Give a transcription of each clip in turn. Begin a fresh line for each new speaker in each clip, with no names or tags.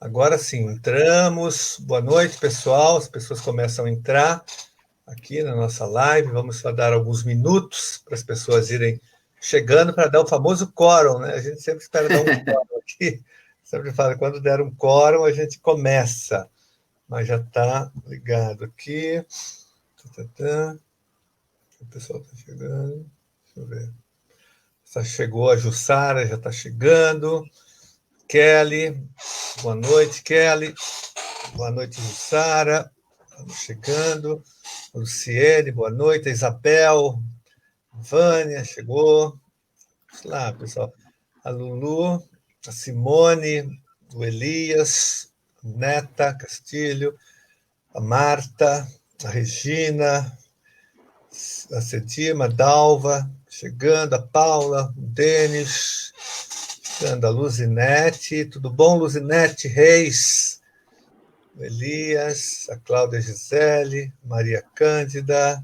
Agora sim, entramos. Boa noite, pessoal. As pessoas começam a entrar aqui na nossa live. Vamos só dar alguns minutos para as pessoas irem chegando para dar o famoso quórum, né? A gente sempre espera dar um quórum aqui. Sempre fala, quando der um quórum, a gente começa. Mas já está ligado aqui. O pessoal está chegando. Deixa eu ver. Já chegou a Jussara, já está chegando. Kelly, boa noite, Kelly. Boa noite, Jussara. Estamos chegando. Luciene, boa noite. A Isabel, Vânia, chegou. Vamos lá, pessoal. A Lulu, a Simone, o Elias, a Neta Castilho, a Marta, a Regina, a Cetima, a Dalva, chegando, a Paula, o Denis, chegando, a Luzinete. Tudo bom, Luzinete Reis? Elias, a Cláudia Gisele, Maria Cândida,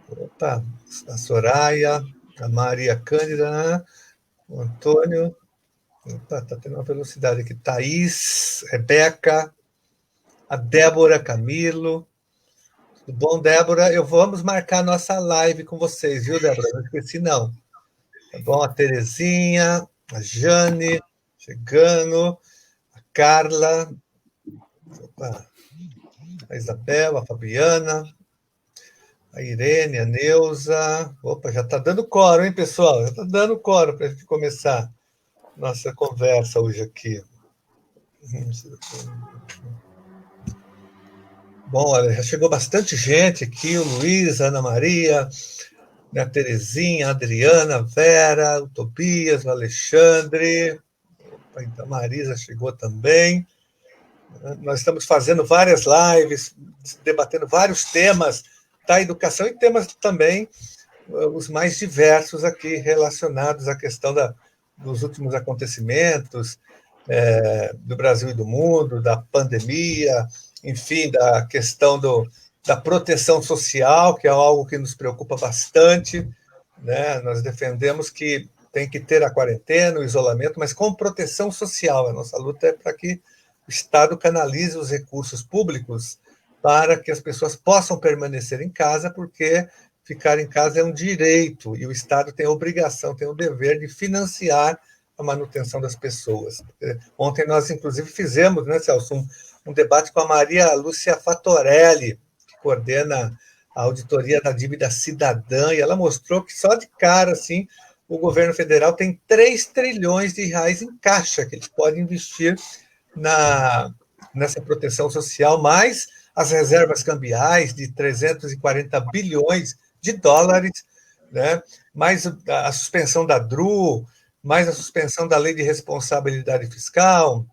opa, a Soraya, a Maria Cândida, o Antônio, opa, tá tendo uma velocidade aqui, Thaís, Rebeca, a Débora Camilo. Tudo bom, Débora? Vamos marcar nossa live com vocês, viu, Débora? Não esqueci, não. Tá bom? A Terezinha, a Jane, chegando, a Carla, opa, a Isabel, a Fabiana, a Irene, a Neuza. Opa, já está dando coro, hein, pessoal? Já está dando coro para a gente começar nossa conversa hoje aqui. Bom, olha, já chegou bastante gente aqui, o Luiz, a Ana Maria, a Terezinha, a Adriana, a Vera, o Tobias, o Alexandre. Opa, então a Marisa chegou também. Nós estamos fazendo várias lives, debatendo vários temas da educação e temas também os mais diversos aqui relacionados à questão dos últimos acontecimentos do Brasil e do mundo, da pandemia, enfim, da questão da proteção social, que é algo que nos preocupa bastante, né? Nós defendemos que tem que ter a quarentena, o isolamento, mas com proteção social. A nossa luta é para que o Estado canalize os recursos públicos para que as pessoas possam permanecer em casa, porque ficar em casa é um direito e o Estado tem a obrigação, tem o dever de financiar a manutenção das pessoas. Ontem nós, inclusive, fizemos, né, Celso, um debate com a Maria Lúcia Fatorelli, que coordena a auditoria da dívida cidadã, e ela mostrou que só de cara, assim, o governo federal tem 3 trilhões de reais em caixa que eles podem investir nessa proteção social, mais as reservas cambiais de 340 bilhões de dólares, né? Mais a suspensão da DRU, mais a suspensão da lei de responsabilidade fiscal,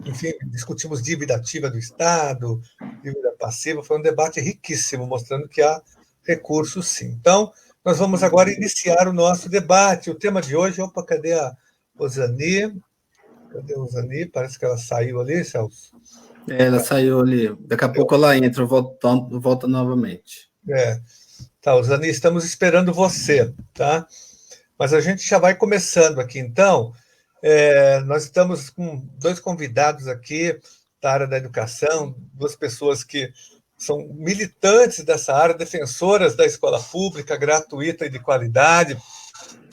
enfim, discutimos dívida ativa do Estado, dívida passiva, foi um debate riquíssimo, mostrando que há recursos sim. Então, nós vamos agora iniciar o nosso debate. O tema de hoje, opa, cadê a Osani? Cadê a Osani? Parece que ela saiu ali, Celso.
Ela saiu ali. Daqui a pouco ela entra, volta novamente.
Tá, Osani, estamos esperando você, tá? Mas a gente já vai começando aqui, então. Nós estamos com 2 convidados aqui da área da educação, 2 pessoas que são militantes dessa área, defensoras da escola pública, gratuita e de qualidade,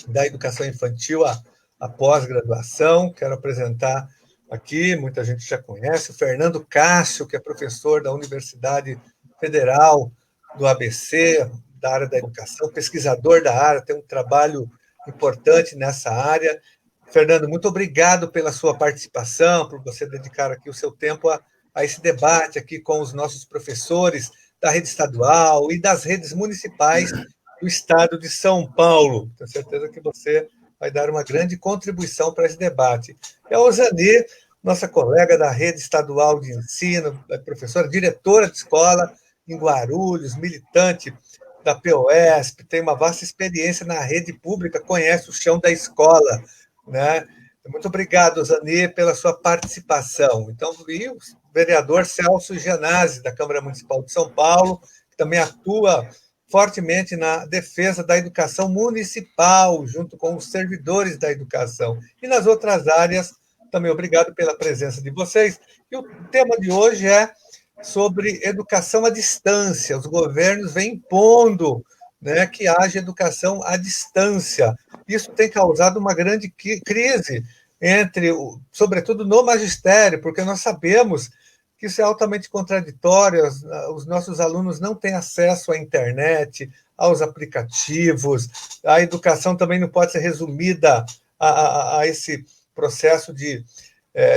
da educação infantil à pós-graduação. Quero apresentar aqui, muita gente já conhece, o Fernando Cássio, que é professor da Universidade Federal do ABC, da área da educação, pesquisador da área, tem um trabalho importante nessa área. Fernando, muito obrigado pela sua participação, por você dedicar aqui o seu tempo a esse debate aqui com os nossos professores da rede estadual e das redes municipais do estado de São Paulo. Tenho certeza que você vai dar uma grande contribuição para esse debate. E a Osani, nossa colega da rede estadual de ensino, professora, diretora de escola em Guarulhos, militante da POSP, tem uma vasta experiência na rede pública, conhece o chão da escola, né? Muito obrigado, Zani, pela sua participação. Então, e o vereador Celso Gianazzi, da Câmara Municipal de São Paulo, que também atua fortemente na defesa da educação municipal, junto com os servidores da educação, e nas outras áreas Também obrigado pela presença de vocês. E o tema de hoje é sobre educação à distância. Os governos vêm impondo, né, que haja educação à distância. Isso tem causado uma grande crise sobretudo no magistério, porque nós sabemos que isso é altamente contraditório. Os nossos alunos não têm acesso à internet, aos aplicativos. A educação também não pode ser resumida a esse processo de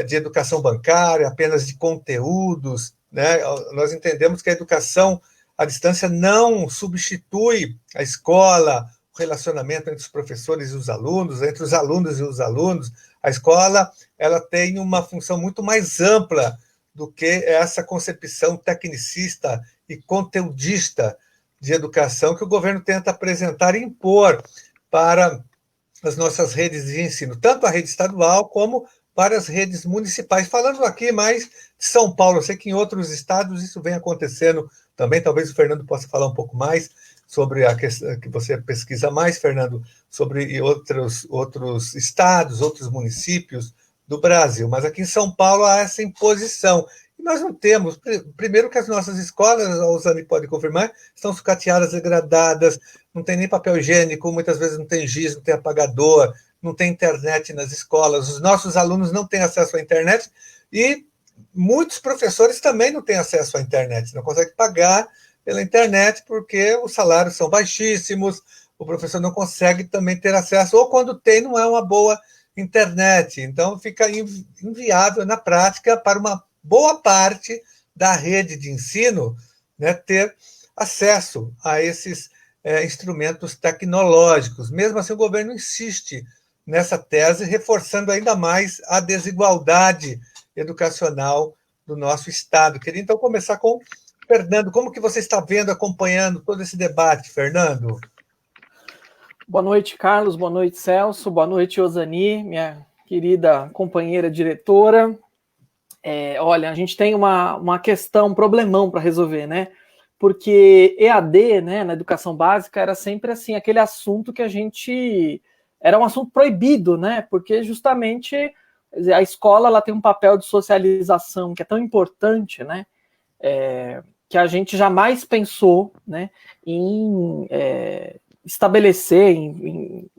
educação bancária, apenas de conteúdos, né? Nós entendemos que a educação à distância não substitui a escola, o relacionamento entre os professores e os alunos, entre os alunos e os alunos. A escola, ela tem uma função muito mais ampla do que essa concepção tecnicista e conteudista de educação que o governo tenta apresentar e impor para as nossas redes de ensino, tanto a rede estadual como para as redes municipais. Falando aqui mais de São Paulo, eu sei que em outros estados isso vem acontecendo também. Talvez o Fernando possa falar um pouco mais sobre a questão que você pesquisa mais, Fernando, sobre outros estados, outros municípios do Brasil. Mas aqui em São Paulo há essa imposição. E nós não temos, primeiro que as nossas escolas, a Osane pode confirmar, estão sucateadas, degradadas, não tem nem papel higiênico, muitas vezes não tem giz, não tem apagador, não tem internet nas escolas, os nossos alunos não têm acesso à internet e muitos professores também não têm acesso à internet, não conseguem pagar pela internet porque os salários são baixíssimos, o professor não consegue também ter acesso, ou quando tem, não é uma boa internet. Então, fica inviável na prática para uma boa parte da rede de ensino, né, ter acesso a esses instrumentos tecnológicos. Mesmo assim, o governo insiste nessa tese, reforçando ainda mais a desigualdade educacional do nosso Estado. Queria, então, começar com o Fernando. Como que você está vendo, acompanhando todo esse debate, Fernando?
Boa noite, Carlos. Boa noite, Celso. Boa noite, Osani, minha querida companheira diretora. Olha, a gente tem uma questão, um problemão para resolver, né? Porque EAD, né, na educação básica, era sempre assim, aquele assunto que era um assunto proibido, né? Porque justamente a escola ela tem um papel de socialização que é tão importante, né? Que a gente jamais pensou, né, em estabelecer, em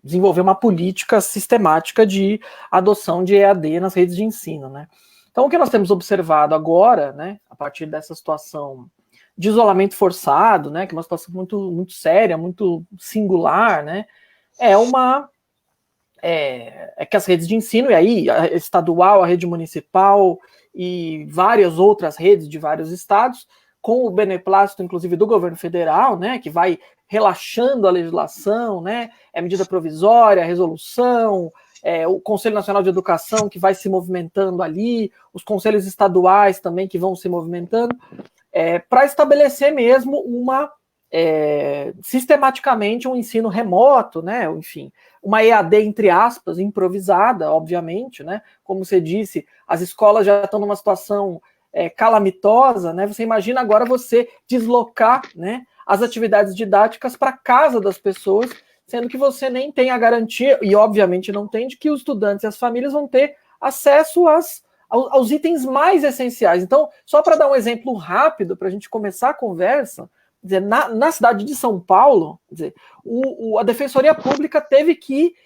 desenvolver uma política sistemática de adoção de EAD nas redes de ensino, né? Então, o que nós temos observado agora, né, a partir dessa situação de isolamento forçado, né, que é uma situação muito, muito séria, muito singular, né, é que as redes de ensino, e aí a estadual, a rede municipal e várias outras redes de vários estados, com o beneplácito, inclusive, do governo federal, né, que vai relaxando a legislação, né, medida provisória, resolução, o Conselho Nacional de Educação que vai se movimentando ali, os conselhos estaduais também que vão se movimentando, para estabelecer mesmo sistematicamente um ensino remoto, né, enfim, uma EAD, entre aspas, improvisada, obviamente, né, como você disse, as escolas já estão numa situação calamitosa, né, você imagina agora você deslocar, né, as atividades didáticas para casa das pessoas, sendo que você nem tem a garantia, e obviamente não tem, de que os estudantes e as famílias vão ter acesso aos itens mais essenciais. Então, só para dar um exemplo rápido, para a gente começar a conversa, dizer, na cidade de São Paulo, dizer, a Defensoria Pública teve que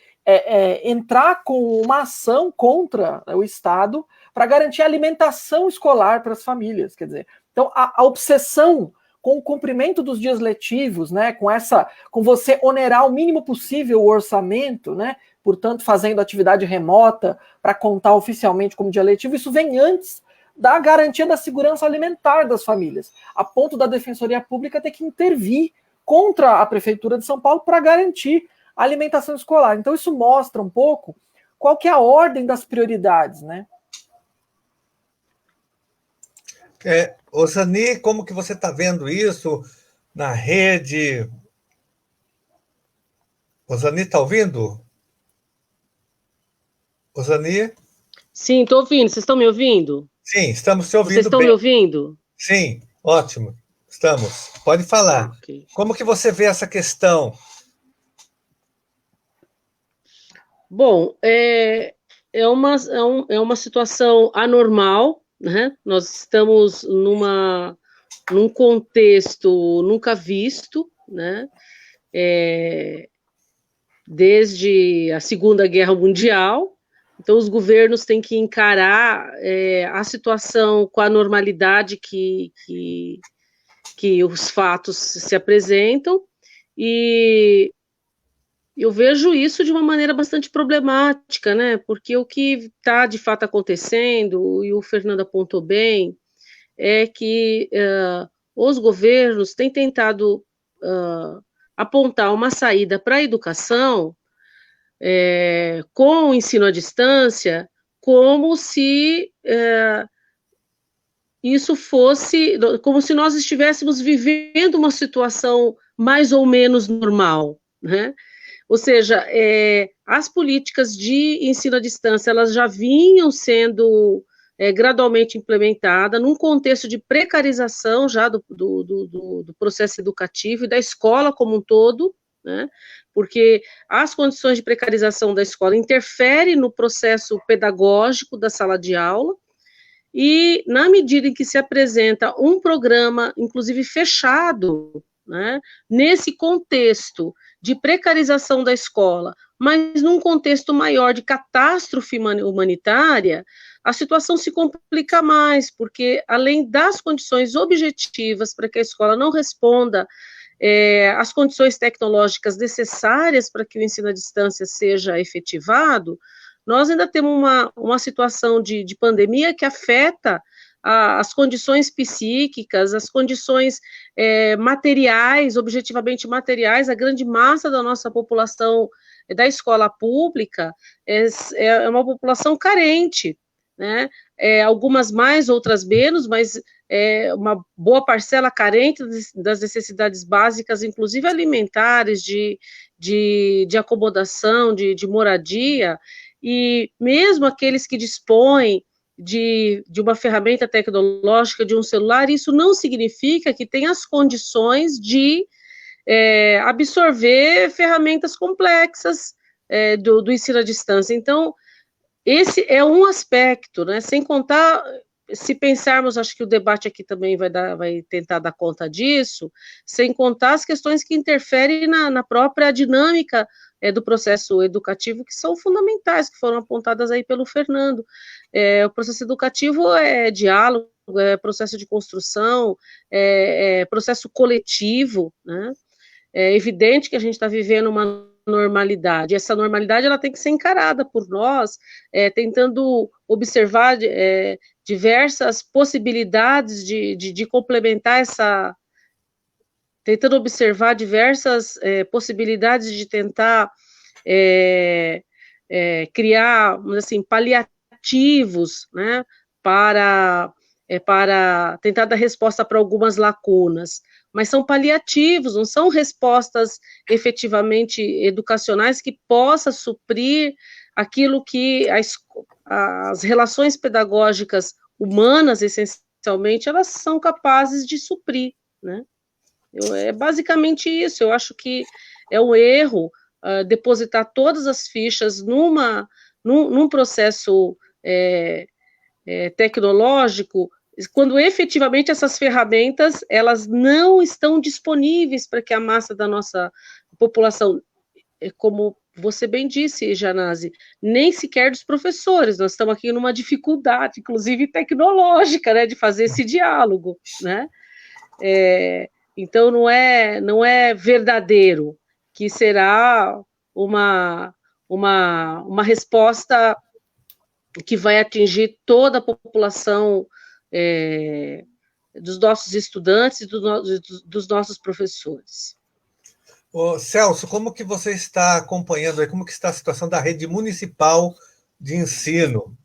entrar com uma ação contra o Estado para garantir a alimentação escolar para as famílias. Quer dizer, então a obsessão com o cumprimento dos dias letivos, né, com você onerar o mínimo possível o orçamento, né, portanto, fazendo atividade remota para contar oficialmente como dia letivo, isso vem antes da garantia da segurança alimentar das famílias, a ponto da Defensoria Pública ter que intervir contra a Prefeitura de São Paulo para garantir a alimentação escolar. Então, isso mostra um pouco qual que é a ordem das prioridades, né?
Osani, como que você está vendo isso na rede? Osani, está ouvindo? Osani?
Sim, estou ouvindo. Vocês estão me ouvindo?
Sim, estamos te ouvindo.
Vocês estão
bem.
Me ouvindo?
Sim, ótimo. Estamos. Pode falar. Okay. Como que você vê essa questão?
Bom, é uma situação anormal, né? Nós estamos num contexto nunca visto, né? Desde a Segunda Guerra Mundial. Então, os governos têm que encarar a situação com a normalidade que os fatos se apresentam, e eu vejo isso de uma maneira bastante problemática, né? Porque o que está de fato acontecendo, e o Fernando apontou bem, é que os governos têm tentado apontar uma saída para a educação com o ensino à distância, como se isso fosse, como se nós estivéssemos vivendo uma situação mais ou menos normal, né? Ou seja, as políticas de ensino à distância, elas já vinham sendo gradualmente implementadas num contexto de precarização já do processo educativo e da escola como um todo, né? Porque as condições de precarização da escola interferem no processo pedagógico da sala de aula, e na medida em que se apresenta um programa, inclusive fechado, né, nesse contexto de precarização da escola, mas num contexto maior de catástrofe humanitária, a situação se complica mais, porque além das condições objetivas para que a escola não responda às condições tecnológicas necessárias para que o ensino à distância seja efetivado, nós ainda temos uma situação de pandemia que afeta as condições psíquicas, as condições materiais, objetivamente materiais. A grande massa da nossa população da escola pública é uma população carente, né? Algumas mais, outras menos, mas uma boa parcela carente das necessidades básicas, inclusive alimentares, de acomodação, de moradia. E mesmo aqueles que dispõem de uma ferramenta tecnológica, de um celular, isso não significa que tem as condições de absorver ferramentas complexas do ensino à distância. Então, esse é um aspecto, né? Sem contar, se pensarmos, acho que o debate aqui também vai tentar dar conta disso, sem contar as questões que interferem na própria dinâmica do processo educativo, que são fundamentais, que foram apontadas aí pelo Fernando. O processo educativo é diálogo, é processo de construção, é processo coletivo, né? É evidente que a gente está vivendo uma normalidade, e essa normalidade ela tem que ser encarada por nós, tentando observar diversas possibilidades de complementar essa, tentando observar diversas possibilidades de tentar criar, assim, paliativos, né, para tentar dar resposta para algumas lacunas, mas são paliativos, não são respostas efetivamente educacionais que possa suprir aquilo que as relações pedagógicas humanas, essencialmente, elas são capazes de suprir, né? É basicamente isso. Eu acho que é um erro depositar todas as fichas num processo tecnológico, quando efetivamente essas ferramentas elas não estão disponíveis para que a massa da nossa população, como você bem disse, Janase, nem sequer dos professores. Nós estamos aqui numa dificuldade, inclusive tecnológica, né, de fazer esse diálogo, né? Então, não é verdadeiro que será uma resposta que vai atingir toda a população dos nossos estudantes e dos nossos professores.
Ô, Celso, como que você está acompanhando aí, como que está a situação da rede municipal de ensino?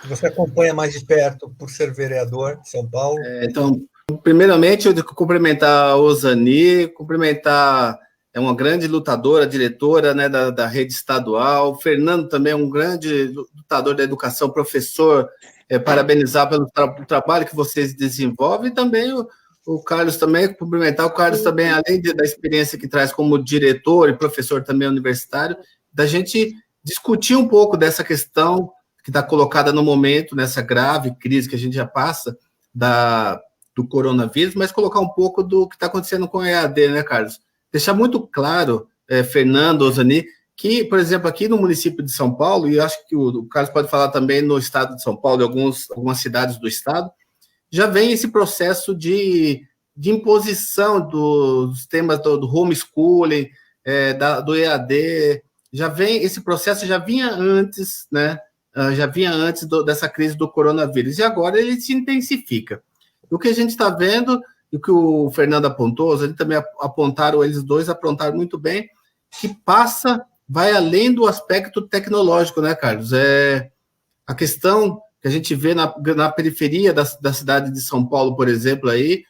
Você acompanha mais de perto por ser vereador de São Paulo?
Então, primeiramente, eu cumprimentar a Osani, cumprimentar, uma grande lutadora, diretora, né, da rede estadual. O Fernando também é um grande lutador da educação, professor, parabenizar pelo trabalho que vocês desenvolvem, e também o Carlos também, cumprimentar o Carlos também, além da experiência que traz como diretor e professor também universitário, da gente discutir um pouco dessa questão que está colocada no momento, nessa grave crise que a gente já passa do coronavírus, mas colocar um pouco do que está acontecendo com a EAD, né, Carlos? Deixar muito claro, Fernando, Ozani, que, por exemplo, aqui no município de São Paulo, e eu acho que o Carlos pode falar também no estado de São Paulo, em algumas cidades do estado, já vem esse processo de imposição dos temas do homeschooling, do EAD, esse processo já vinha antes, né? Já vinha antes dessa crise do coronavírus, e agora ele se intensifica. O que a gente está vendo, e o que o Fernando apontou, eles também apontaram, eles dois apontaram muito bem, que vai além do aspecto tecnológico, né, Carlos? A questão que a gente vê na periferia da cidade de São Paulo, por exemplo, aí,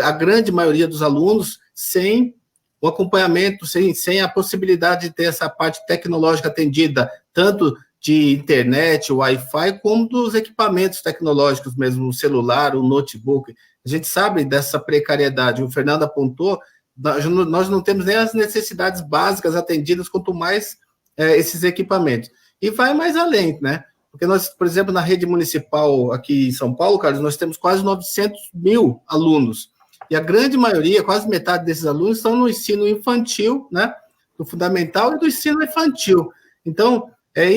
a grande maioria dos alunos sem o acompanhamento, sem a possibilidade de ter essa parte tecnológica atendida, tanto de internet, Wi-Fi, como dos equipamentos tecnológicos mesmo, o celular, o notebook. A gente sabe dessa precariedade. O Fernando apontou, nós não temos nem as necessidades básicas atendidas, quanto mais esses equipamentos. E vai mais além, né? Porque nós, por exemplo, na rede municipal aqui em São Paulo, Carlos, nós temos quase 900 mil alunos. E a grande maioria, quase metade desses alunos, estão no ensino infantil, né? Do fundamental e do ensino infantil. Então, é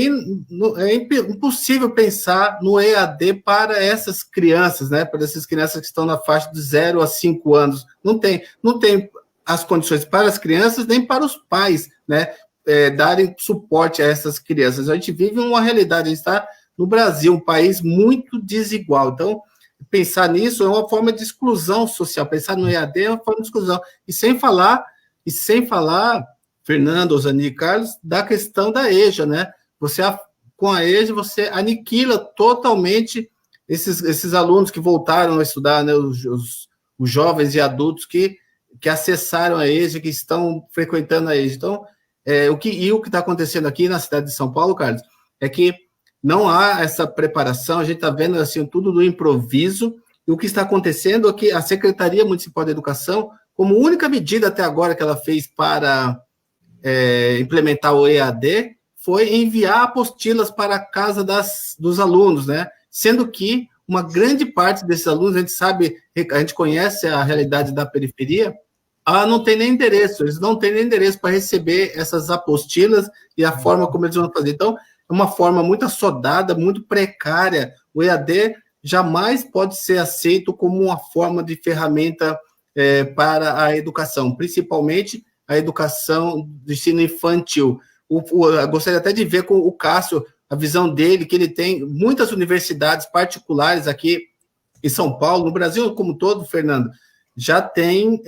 impossível pensar no EAD para essas crianças, né? Para essas crianças que estão na faixa de 0 a 5 anos. Não tem as condições para as crianças, nem para os pais, né? Darem suporte a essas crianças. A gente vive uma realidade, a gente está no Brasil, um país muito desigual. Então, pensar nisso é uma forma de exclusão social. Pensar no EAD é uma forma de exclusão. E sem falar, Fernando, Ozani e Carlos, da questão da EJA, né? Com a EJA, você aniquila totalmente esses alunos que voltaram a estudar, né? Os jovens e adultos que acessaram a EJA, que estão frequentando a EJA. Então, o que está acontecendo aqui na cidade de São Paulo, Carlos, é que não há essa preparação, a gente está vendo assim, tudo do improviso, e o que está acontecendo é que a Secretaria Municipal de Educação, como única medida até agora que ela fez para implementar o EAD, foi enviar apostilas para a casa dos alunos, né? Sendo que uma grande parte desses alunos, a gente conhece a realidade da periferia, não tem nem endereço, eles não têm nem endereço para receber essas apostilas e a forma como eles vão fazer. Então, é uma forma muito assodada, muito precária. O EAD jamais pode ser aceito como uma forma de ferramenta para a educação, principalmente a educação do ensino infantil. Eu gostaria até de ver com o Cássio a visão dele, que ele tem muitas universidades particulares aqui em São Paulo, no Brasil como um todo, Fernando, já tem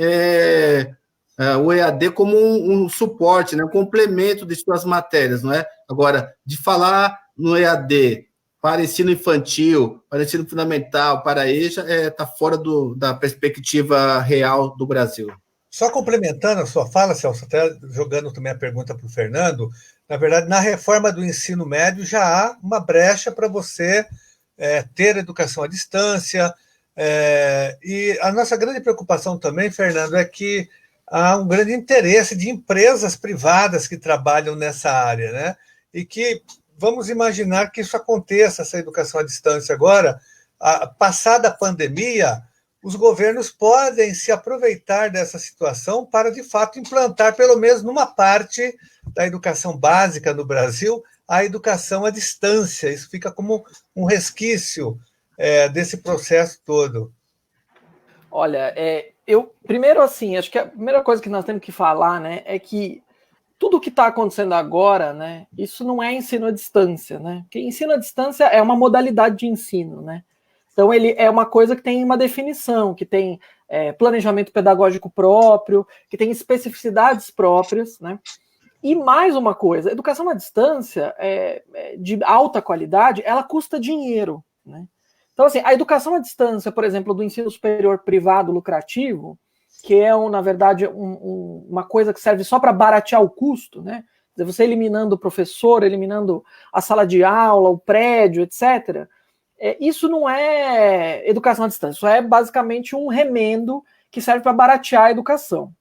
o EAD como um suporte, né, um complemento de suas matérias, não é? Agora, de falar no EAD para ensino infantil, para ensino fundamental, para a EJA, está fora da perspectiva real do Brasil.
Só complementando a sua fala, Celso, até jogando também a pergunta para o Fernando, na verdade, na reforma do ensino médio já há uma brecha para você ter educação à distância, e a nossa grande preocupação também, Fernando, é que há um grande interesse de empresas privadas que trabalham nessa área, né? E que vamos imaginar que isso aconteça, essa educação à distância agora, passada a pandemia, os governos podem se aproveitar dessa situação para, de fato, implantar, pelo menos numa parte da educação básica no Brasil, a educação à distância. Isso fica como um resquício desse processo todo.
Olha, primeiro, assim, acho que a primeira coisa que nós temos que falar, né, é que tudo o que está acontecendo agora, né, isso não é ensino à distância, né? Porque ensino à distância é uma modalidade de ensino, né? Então, ele é uma coisa que tem uma definição, que tem planejamento pedagógico próprio, que tem especificidades próprias, né? E mais uma coisa, a educação à distância de alta qualidade, ela custa dinheiro, né? Então, assim, a educação à distância, por exemplo, do ensino superior privado lucrativo, que é, na verdade, uma coisa que serve só para baratear o custo, né? Quer dizer, você eliminando o professor, eliminando a sala de aula, o prédio, etc., isso não é educação à distância, isso é basicamente um remendo que serve para baratear a educação.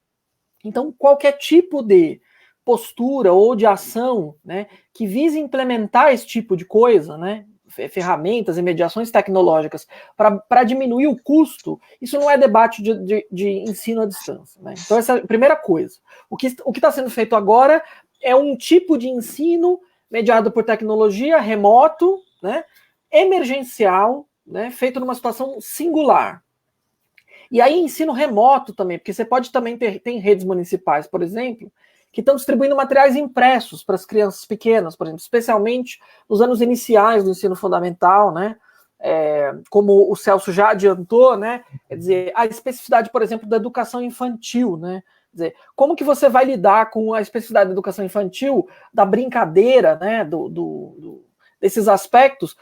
Então, qualquer tipo de postura ou de ação, né, que vise implementar esse tipo de coisa, né, ferramentas e mediações tecnológicas para diminuir o custo, isso não é debate de ensino à distância, né? Então, essa é a primeira coisa. O que está sendo feito agora é um tipo de ensino mediado por tecnologia, remoto, né, emergencial, né, feito numa situação singular. E aí, ensino remoto também, porque você pode também tem redes municipais, por exemplo, que estão distribuindo materiais impressos para as crianças pequenas, por exemplo, especialmente nos anos iniciais do ensino fundamental, né? Como o Celso já adiantou, né? Quer dizer, a especificidade, por exemplo, da educação infantil, né? Quer dizer, como que você vai lidar com a especificidade da educação infantil, da brincadeira, né? Desses aspectos,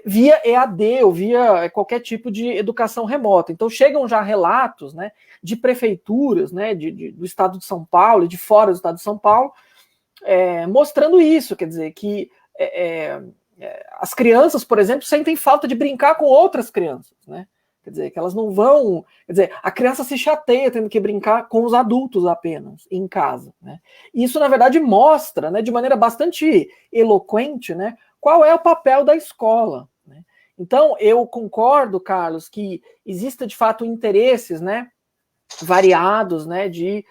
via EAD ou via qualquer tipo de educação remota. Então chegam já relatos, né, de prefeituras, né, do estado de São Paulo e de fora do estado de São Paulo, mostrando isso, quer dizer, que as crianças, por exemplo, sentem falta de brincar com outras crianças, né? Quer dizer, que elas não vão... Quer dizer, a criança se chateia tendo que brincar com os adultos apenas, em casa, né? E isso, na verdade, mostra, né, de maneira bastante eloquente, né, qual é o papel da escola, né? Então, eu concordo, Carlos, que exista, de fato, interesses, né, variados, né, de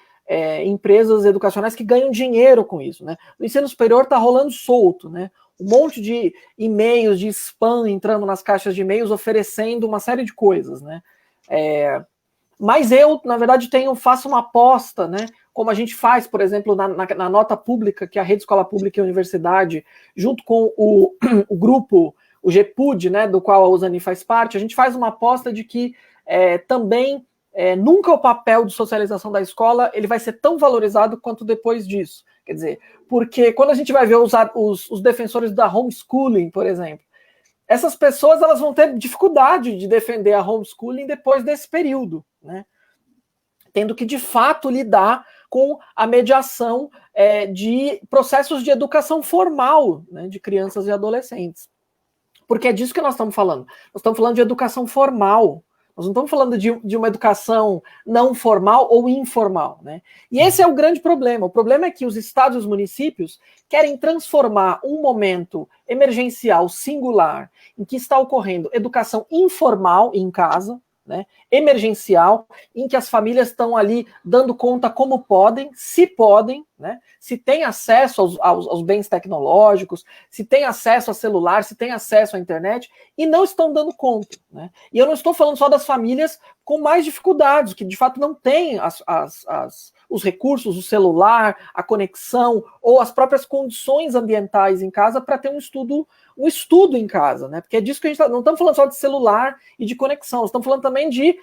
empresas educacionais que ganham dinheiro com isso, né? O ensino superior está rolando solto, né? Um monte de e-mails de spam entrando nas caixas de e-mails oferecendo uma série de coisas, né? Mas eu, na verdade, faço uma aposta, né? Como a gente faz, por exemplo, na nota pública que a Rede Escola Pública e Universidade, junto com o grupo, o GEPUD, né, do qual a Uzani faz parte, a gente faz uma aposta de que também nunca o papel de socialização da escola ele vai ser tão valorizado quanto depois disso. Quer dizer, porque quando a gente vai ver os defensores da homeschooling, por exemplo, essas pessoas elas vão ter dificuldade de defender a homeschooling depois desse período, né? Tendo que, de fato, lidar com a mediação de processos de educação formal, né, de crianças e adolescentes. Porque é disso que nós estamos falando. Nós estamos falando de educação formal. Nós não estamos falando de uma educação não formal ou informal, né? E esse é o grande problema. O problema é que os estados e os municípios querem transformar um momento emergencial singular em que está ocorrendo educação informal em casa, né, emergencial, em que as famílias estão ali dando conta como podem, né, se tem acesso aos bens tecnológicos, se tem acesso a celular, se tem acesso à internet, e não estão dando conta, né? E eu não estou falando só das famílias com mais dificuldades, que de fato não têm os recursos, o celular, a conexão, ou as próprias condições ambientais em casa para ter um estudo em casa, né? Porque é disso que a gente não estamos falando só de celular e de conexão, nós estamos falando também de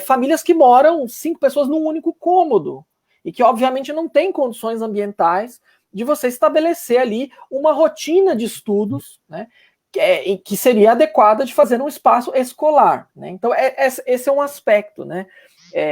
famílias que moram 5 pessoas num único cômodo e que obviamente não têm condições ambientais de você estabelecer ali uma rotina de estudos, né? Que seria adequada de fazer um espaço escolar, né? Então esse é um aspecto, né?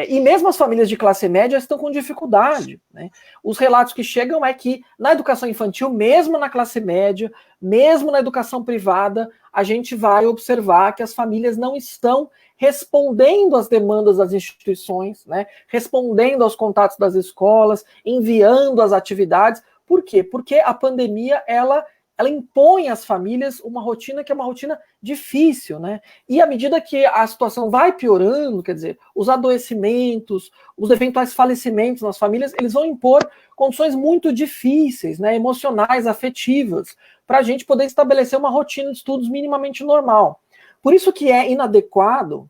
E mesmo as famílias de classe média estão com dificuldade, né? Os relatos que chegam é que na educação infantil, mesmo na classe média, mesmo na educação privada, a gente vai observar que as famílias não estão respondendo às demandas das instituições, né? Respondendo aos contatos das escolas, enviando as atividades. Por quê? Porque a pandemia, ela impõe às famílias uma rotina que é uma rotina difícil, né? E à medida que a situação vai piorando, quer dizer, os adoecimentos, os eventuais falecimentos nas famílias, eles vão impor condições muito difíceis, né? Emocionais, afetivas, para a gente poder estabelecer uma rotina de estudos minimamente normal. Por isso que é inadequado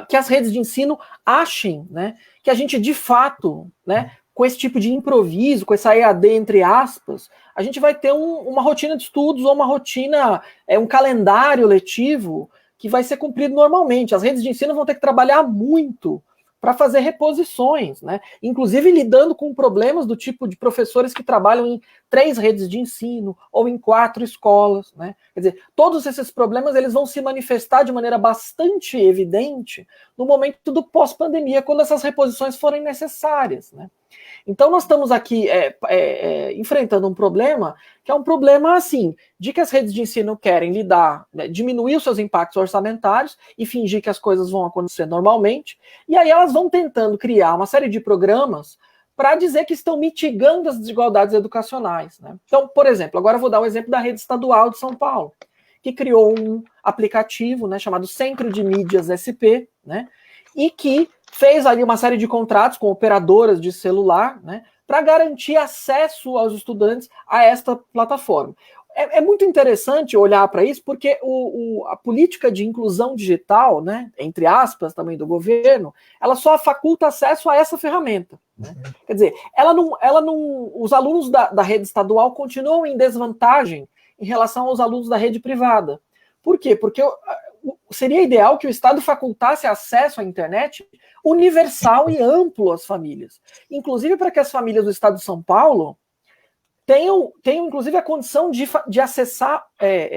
que as redes de ensino achem, né, que a gente de fato, né, com esse tipo de improviso, com essa EAD entre aspas, a gente vai ter uma rotina de estudos ou uma rotina, um calendário letivo que vai ser cumprido normalmente. As redes de ensino vão ter que trabalhar muito para fazer reposições, né? Inclusive lidando com problemas do tipo de professores que trabalham em 3 redes de ensino ou em 4 escolas, né? Quer dizer, todos esses problemas eles vão se manifestar de maneira bastante evidente no momento do pós-pandemia, quando essas reposições forem necessárias, né? Então nós estamos aqui enfrentando um problema que é um problema assim, de que as redes de ensino querem lidar, né, diminuir os seus impactos orçamentários e fingir que as coisas vão acontecer normalmente, e aí elas vão tentando criar uma série de programas para dizer que estão mitigando as desigualdades educacionais, né? Então, por exemplo, agora eu vou dar o exemplo da rede estadual de São Paulo, que criou um aplicativo, né, chamado Centro de Mídias SP, né, e que fez ali uma série de contratos com operadoras de celular, né, para garantir acesso aos estudantes a esta plataforma. É muito interessante olhar para isso, porque a política de inclusão digital, né, entre aspas, também do governo, ela só faculta acesso a essa ferramenta. Né? Quer dizer, os alunos da rede estadual continuam em desvantagem em relação aos alunos da rede privada. Por quê? Porque seria ideal que o Estado facultasse acesso à internet universal e amplo às famílias. Inclusive para que as famílias do Estado de São Paulo tenham inclusive, a condição de acessar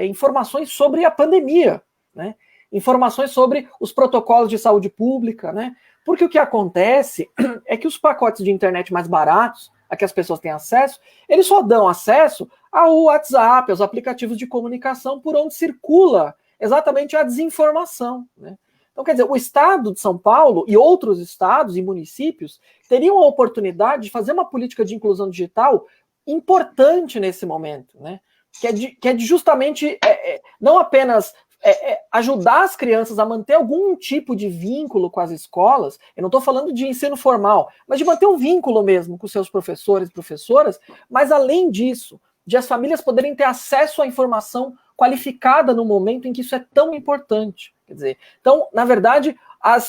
informações sobre a pandemia, né? Informações sobre os protocolos de saúde pública, né? Porque o que acontece é que os pacotes de internet mais baratos, a que as pessoas têm acesso, eles só dão acesso ao WhatsApp, aos aplicativos de comunicação por onde circula exatamente a desinformação, né? Então, quer dizer, o Estado de São Paulo e outros estados e municípios teriam a oportunidade de fazer uma política de inclusão digital importante nesse momento, né? Que é de justamente não apenas ajudar as crianças a manter algum tipo de vínculo com as escolas. Eu não estou falando de ensino formal, mas de manter um vínculo mesmo com seus professores e professoras, mas além disso, de as famílias poderem ter acesso à informação qualificada no momento em que isso é tão importante. Quer dizer, então, na verdade,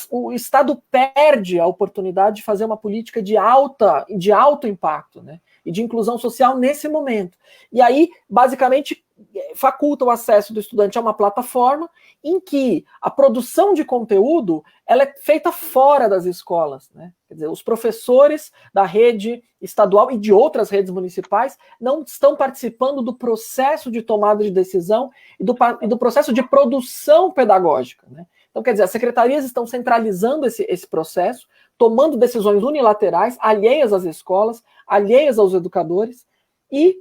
o Estado perde a oportunidade de fazer uma política de alto impacto, né? E de inclusão social nesse momento. E aí, basicamente, faculta o acesso do estudante a uma plataforma em que a produção de conteúdo ela é feita fora das escolas, né? Quer dizer, os professores da rede estadual e de outras redes municipais não estão participando do processo de tomada de decisão e do processo de produção pedagógica, né? Então, quer dizer, as secretarias estão centralizando esse processo, tomando decisões unilaterais, alheias às escolas, alheias aos educadores, e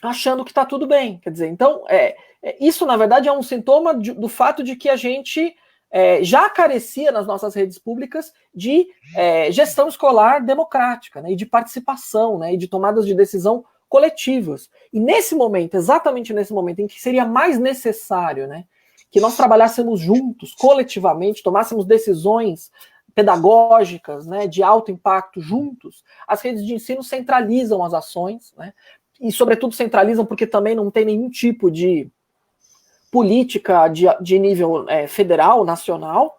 achando que está tudo bem. Quer dizer, então, isso, na verdade, é um sintoma do fato de que a gente já carecia nas nossas redes públicas de gestão escolar democrática, né, e de participação, né, e de tomadas de decisão coletivas. E nesse momento, exatamente nesse momento, em que seria mais necessário, né, que nós trabalhássemos juntos, coletivamente, tomássemos decisões pedagógicas, né, de alto impacto juntos, as redes de ensino centralizam as ações, né, e, sobretudo, centralizam porque também não tem nenhum tipo de política de nível federal, nacional.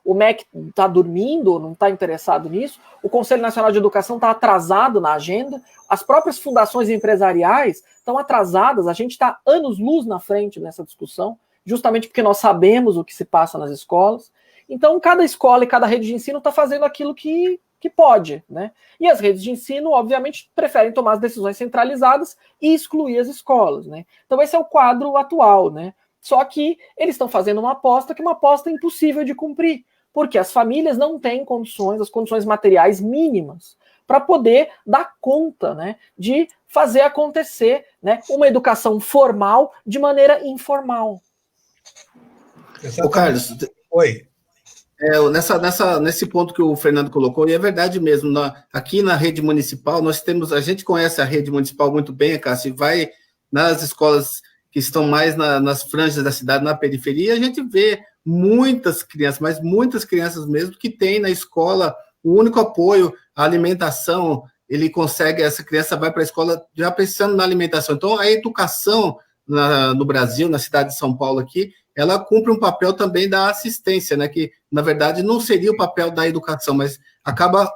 O MEC está dormindo, não está interessado nisso. O Conselho Nacional de Educação está atrasado na agenda. As próprias fundações empresariais estão atrasadas. A gente está anos-luz na frente nessa discussão, justamente porque nós sabemos o que se passa nas escolas. Então, cada escola e cada rede de ensino está fazendo aquilo que pode, né? E as redes de ensino, obviamente, preferem tomar as decisões centralizadas e excluir as escolas, né? Então, esse é o quadro atual, né? Só que eles estão fazendo uma aposta impossível de cumprir, porque as famílias não têm as condições materiais mínimas para poder dar conta, né, de fazer acontecer, né, uma educação formal de maneira informal.
Ô, Carlos,
oi.
Nesse ponto que o Fernando colocou, e é verdade mesmo, aqui na rede municipal, a gente conhece a rede municipal muito bem, Cássio, vai nas escolas que estão mais nas franjas da cidade, na periferia, a gente vê muitas crianças, mas muitas crianças mesmo, que tem na escola o único apoio, a alimentação, essa criança vai para a escola já pensando na alimentação. Então, a educação no Brasil, na cidade de São Paulo aqui, ela cumpre um papel também da assistência, né, que, na verdade, não seria o papel da educação, mas acaba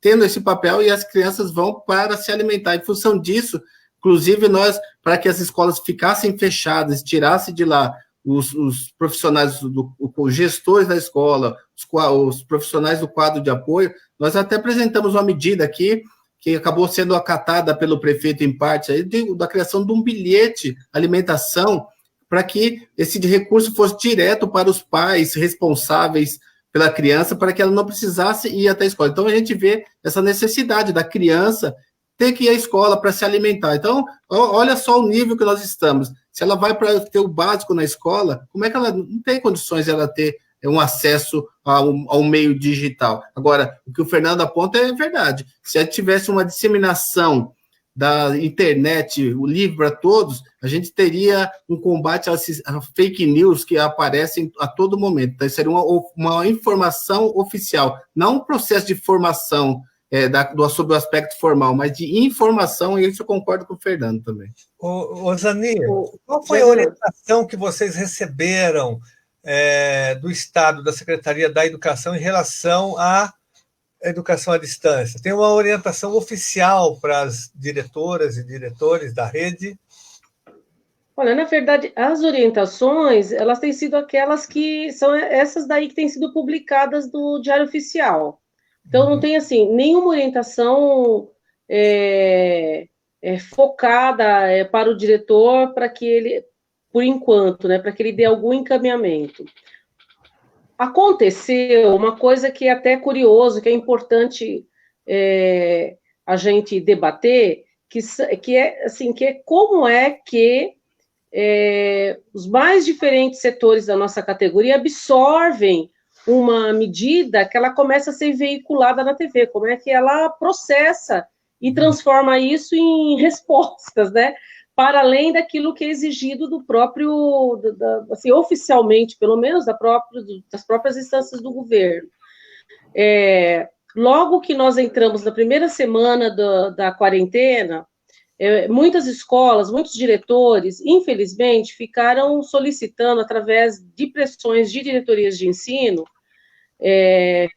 tendo esse papel e as crianças vão para se alimentar. Em função disso, inclusive, para que as escolas ficassem fechadas, tirassem de lá os profissionais, os gestores da escola, os profissionais do quadro de apoio, nós até apresentamos uma medida aqui, que acabou sendo acatada pelo prefeito em parte, da criação de um bilhete alimentação, para que esse recurso fosse direto para os pais responsáveis pela criança, para que ela não precisasse ir até a escola. Então, a gente vê essa necessidade da criança ter que ir à escola para se alimentar. Então, olha só o nível que nós estamos. Se ela vai para ter o básico na escola, como é que ela não tem condições de ela ter um acesso ao meio digital. Agora, o que o Fernando aponta é verdade. Se a gente tivesse uma disseminação da internet, o livre para todos, a gente teria um combate às fake news que aparecem a todo momento. Então, seria uma informação oficial, não um processo de formação sobre o aspecto formal, mas de informação, e isso eu concordo com o Fernando também.
Ô Zani, qual foi a orientação que vocês receberam do Estado, da Secretaria da Educação, em relação à educação à distância? Tem uma orientação oficial para as diretoras e diretores da rede?
Olha, na verdade, as orientações, elas têm sido aquelas que são essas daí que têm sido publicadas no Diário Oficial. Então, não tem, assim, nenhuma orientação focada para o diretor, para que ele, por enquanto, né, para que ele dê algum encaminhamento. Aconteceu uma coisa que é até curioso, que é importante a gente debater, que é como é que os mais diferentes setores da nossa categoria absorvem uma medida que ela começa a ser veiculada na TV, como é que ela processa e transforma isso em respostas, né? Para além daquilo que é exigido do próprio, assim, oficialmente, pelo menos, das próprias instâncias do governo. Logo que nós entramos na primeira semana da quarentena, muitas escolas, muitos diretores, infelizmente, ficaram solicitando, através de pressões de diretorias de ensino,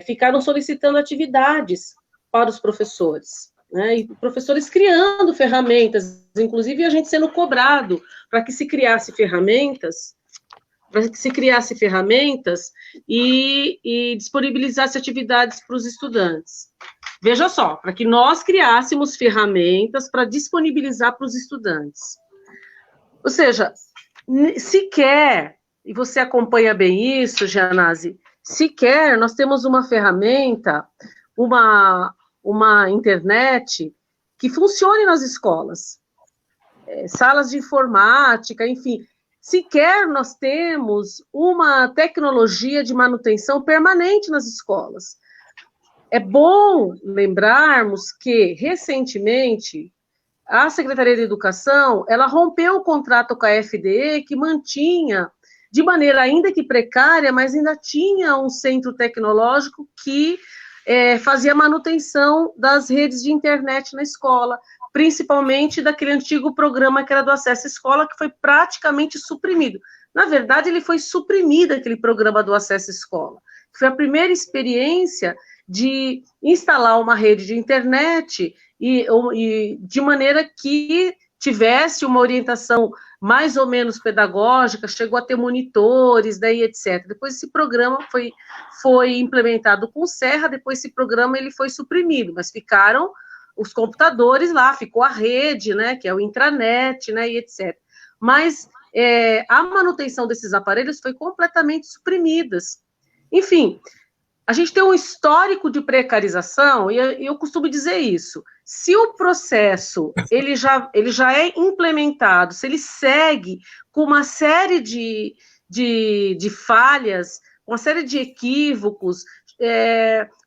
ficaram solicitando atividades para os professores. Né, e professores criando ferramentas, inclusive a gente sendo cobrado para que se criasse ferramentas, e disponibilizasse atividades para os estudantes. Veja só, para que nós criássemos ferramentas para disponibilizar para os estudantes. Ou seja, sequer, e você acompanha bem isso, Gianazzi, sequer nós temos uma ferramenta, uma internet que funcione nas escolas, salas de informática, enfim, sequer nós temos uma tecnologia de manutenção permanente nas escolas. É bom lembrarmos que, recentemente, a Secretaria de Educação, ela rompeu o contrato com a FDE, que mantinha, de maneira ainda que precária, mas ainda tinha um centro tecnológico que fazia manutenção das redes de internet na escola, principalmente daquele antigo programa que era do Acesso à Escola, que foi praticamente suprimido. Na verdade, ele foi suprimido, aquele programa do Acesso à Escola. Foi a primeira experiência de instalar uma rede de internet e de maneira que tivesse uma orientação mais ou menos pedagógica, chegou a ter monitores, daí, etc. Depois esse programa foi implementado com Serra, depois esse programa ele foi suprimido, mas ficaram os computadores lá, ficou a rede, né, que é o intranet, né, e etc. Mas a manutenção desses aparelhos foi completamente suprimida. Enfim, a gente tem um histórico de precarização, e eu costumo dizer isso, se o processo ele já é implementado, se ele segue com uma série de falhas, uma série de equívocos,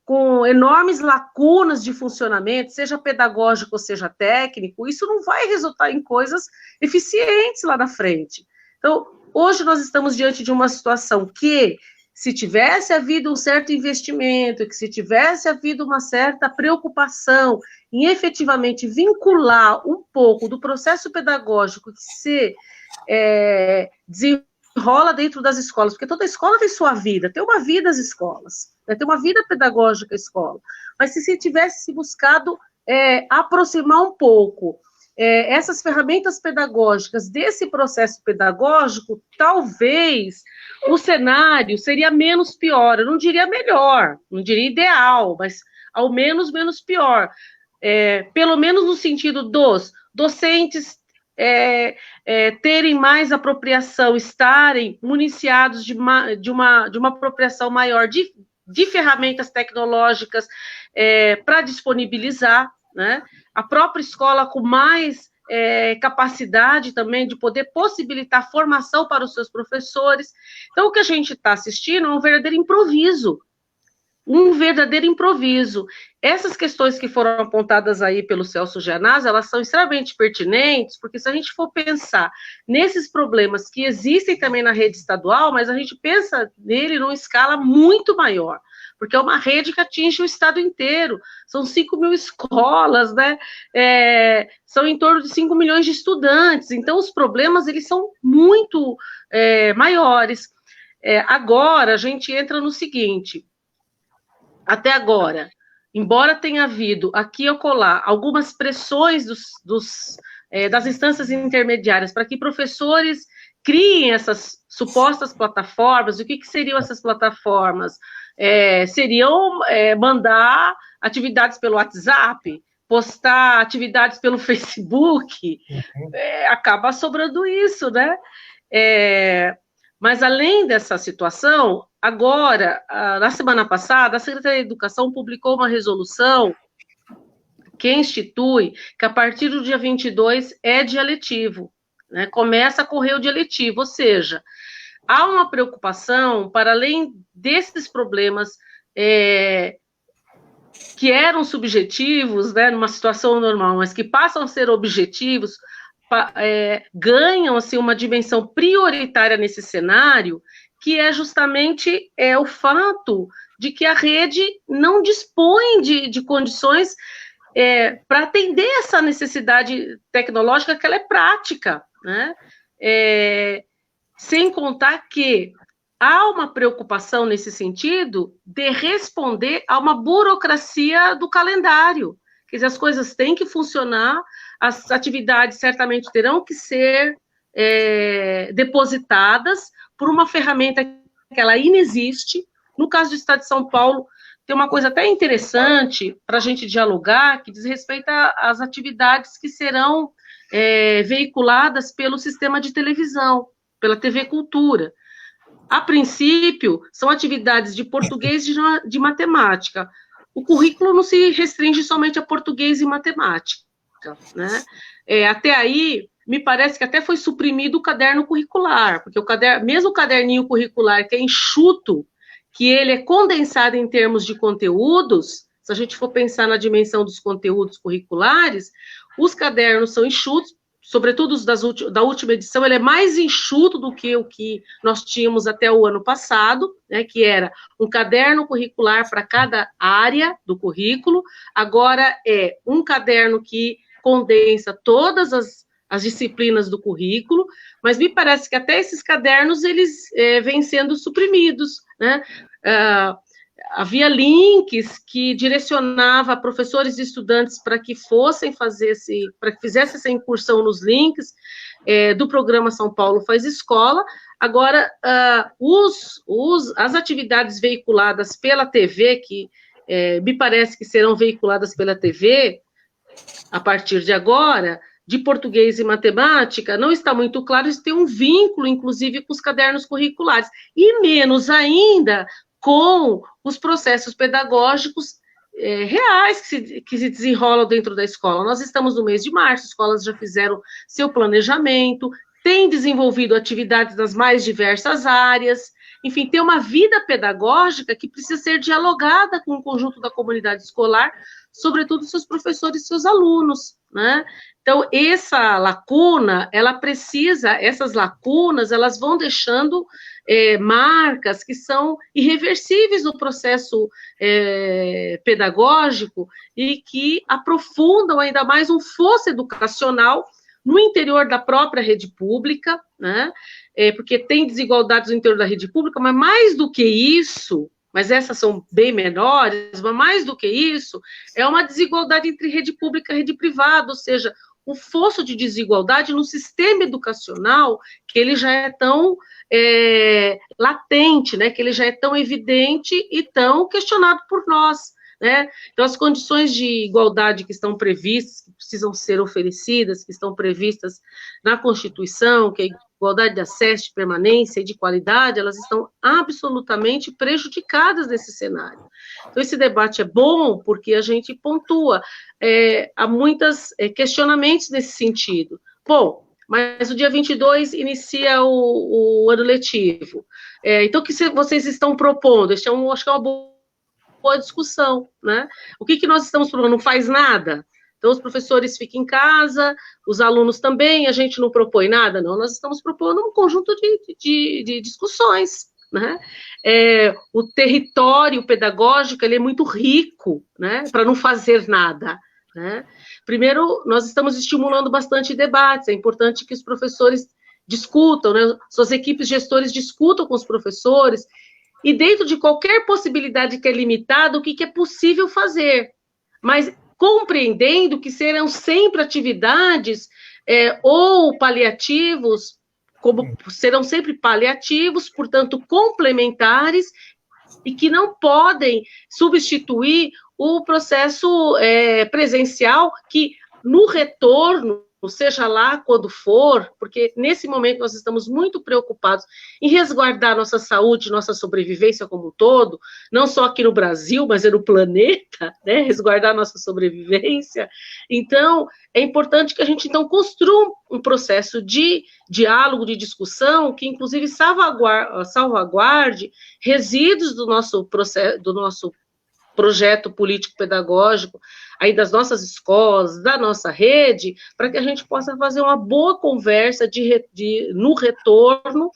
com enormes lacunas de funcionamento, seja pedagógico ou seja técnico, isso não vai resultar em coisas eficientes lá na frente. Então, hoje nós estamos diante de uma situação que, se tivesse havido um certo investimento, que se tivesse havido uma certa preocupação em efetivamente vincular um pouco do processo pedagógico que se desenrola dentro das escolas, porque toda escola tem sua vida, tem uma vida as escolas, né, tem uma vida pedagógica a escola, mas se tivesse buscado aproximar um pouco essas ferramentas pedagógicas desse processo pedagógico, talvez o cenário seria menos pior, eu não diria melhor, não diria ideal, mas ao menos pior, pelo menos no sentido dos docentes terem mais apropriação, estarem municiados de uma apropriação maior de ferramentas tecnológicas para disponibilizar, né? A própria escola com mais capacidade também de poder possibilitar formação para os seus professores. Então, o que a gente está assistindo é um verdadeiro improviso. Essas questões que foram apontadas aí pelo Celso Gianazzi, elas são extremamente pertinentes, porque se a gente for pensar nesses problemas que existem também na rede estadual, mas a gente pensa nele numa escala muito maior, porque é uma rede que atinge o estado inteiro, são 5 mil escolas, né? São em torno de 5 milhões de estudantes, então os problemas, eles são muito maiores. Agora, a gente entra no seguinte: até agora, embora tenha havido aqui e acolá algumas pressões das instâncias intermediárias para que professores criem essas supostas plataformas, o que seriam essas plataformas? Seriam mandar atividades pelo WhatsApp, postar atividades pelo Facebook, acaba sobrando isso, né? Mas, além dessa situação, agora, na semana passada, a Secretaria de Educação publicou uma resolução que institui que, a partir do dia 22, é dia letivo, né? Começa a correr o dia letivo, ou seja, há uma preocupação, para além desses problemas que eram subjetivos, né, numa situação normal, mas que passam a ser objetivos, ganham assim, uma dimensão prioritária nesse cenário, que é justamente o fato de que a rede não dispõe de condições para atender essa necessidade tecnológica, que ela é prática, né? Sem contar que há uma preocupação nesse sentido de responder a uma burocracia do calendário. Quer dizer, as coisas têm que funcionar, as atividades certamente terão que ser depositadas por uma ferramenta que ela inexiste. No caso do Estado de São Paulo, tem uma coisa até interessante para a gente dialogar, que diz respeito às atividades que serão veiculadas pelo sistema de televisão, pela TV Cultura. A princípio, são atividades de português e de matemática. O currículo não se restringe somente a português e matemática, né? Até aí, me parece que até foi suprimido o caderno curricular, porque mesmo o caderninho curricular, que é enxuto, que ele é condensado em termos de conteúdos, se a gente for pensar na dimensão dos conteúdos curriculares, os cadernos são enxutos, sobretudo os da última edição, ele é mais enxuto do que o que nós tínhamos até o ano passado, né, que era um caderno curricular para cada área do currículo. Agora é um caderno que condensa todas as disciplinas do currículo, mas me parece que até esses cadernos, eles vêm sendo suprimidos, né? Havia links que direcionava professores e estudantes para que fizessem essa incursão nos links do programa São Paulo Faz Escola. Agora, as atividades veiculadas pela TV, que me parece que serão veiculadas pela TV a partir de agora, de português e matemática, não está muito claro se tem um vínculo, inclusive, com os cadernos curriculares, e menos ainda com os processos pedagógicos reais que se desenrolam dentro da escola. Nós estamos no mês de março, as escolas já fizeram seu planejamento, têm desenvolvido atividades nas mais diversas áreas, enfim, tem uma vida pedagógica que precisa ser dialogada com o conjunto da comunidade escolar, sobretudo seus professores e seus alunos, né? Então, essa lacuna, essas lacunas, elas vão deixando marcas que são irreversíveis no processo pedagógico e que aprofundam ainda mais um fosso educacional no interior da própria rede pública, né? Porque tem desigualdades no interior da rede pública, mas mais do que isso, mas essas são bem menores, mas mais do que isso, é uma desigualdade entre rede pública e rede privada, ou seja, um fosso de desigualdade no sistema educacional, que ele já é tão latente, né, que ele já é tão evidente e tão questionado por nós, né? Então, as condições de igualdade que estão previstas, que precisam ser oferecidas, que estão previstas na Constituição, que igualdade de acesso, de permanência e de qualidade, elas estão absolutamente prejudicadas nesse cenário. Então, esse debate é bom porque a gente pontua, há muitos questionamentos nesse sentido. Bom, mas o dia 22 inicia o ano letivo. Então, o que vocês estão propondo? Acho que é uma boa discussão, né? O que nós estamos propondo? Não faz nada? Então, os professores ficam em casa, os alunos também, a gente não propõe nada? Não, nós estamos propondo um conjunto de discussões, né? O território pedagógico, ele é muito rico, né? Para não fazer nada, né? Primeiro, nós estamos estimulando bastante debates, é importante que os professores discutam, né? Suas equipes gestores discutam com os professores, e dentro de qualquer possibilidade que é limitada, o que é possível fazer, mas compreendendo que serão sempre atividades ou paliativos, serão sempre paliativos, portanto, complementares, e que não podem substituir o processo presencial, que no retorno, seja lá quando for, porque nesse momento nós estamos muito preocupados em resguardar nossa saúde, nossa sobrevivência como um todo, não só aqui no Brasil, mas no planeta, né, resguardar nossa sobrevivência. Então, é importante que a gente, então, construa um processo de diálogo, de discussão, que, inclusive, salvaguarde resíduos do nosso projeto político-pedagógico, aí das nossas escolas, da nossa rede, para que a gente possa fazer uma boa conversa no retorno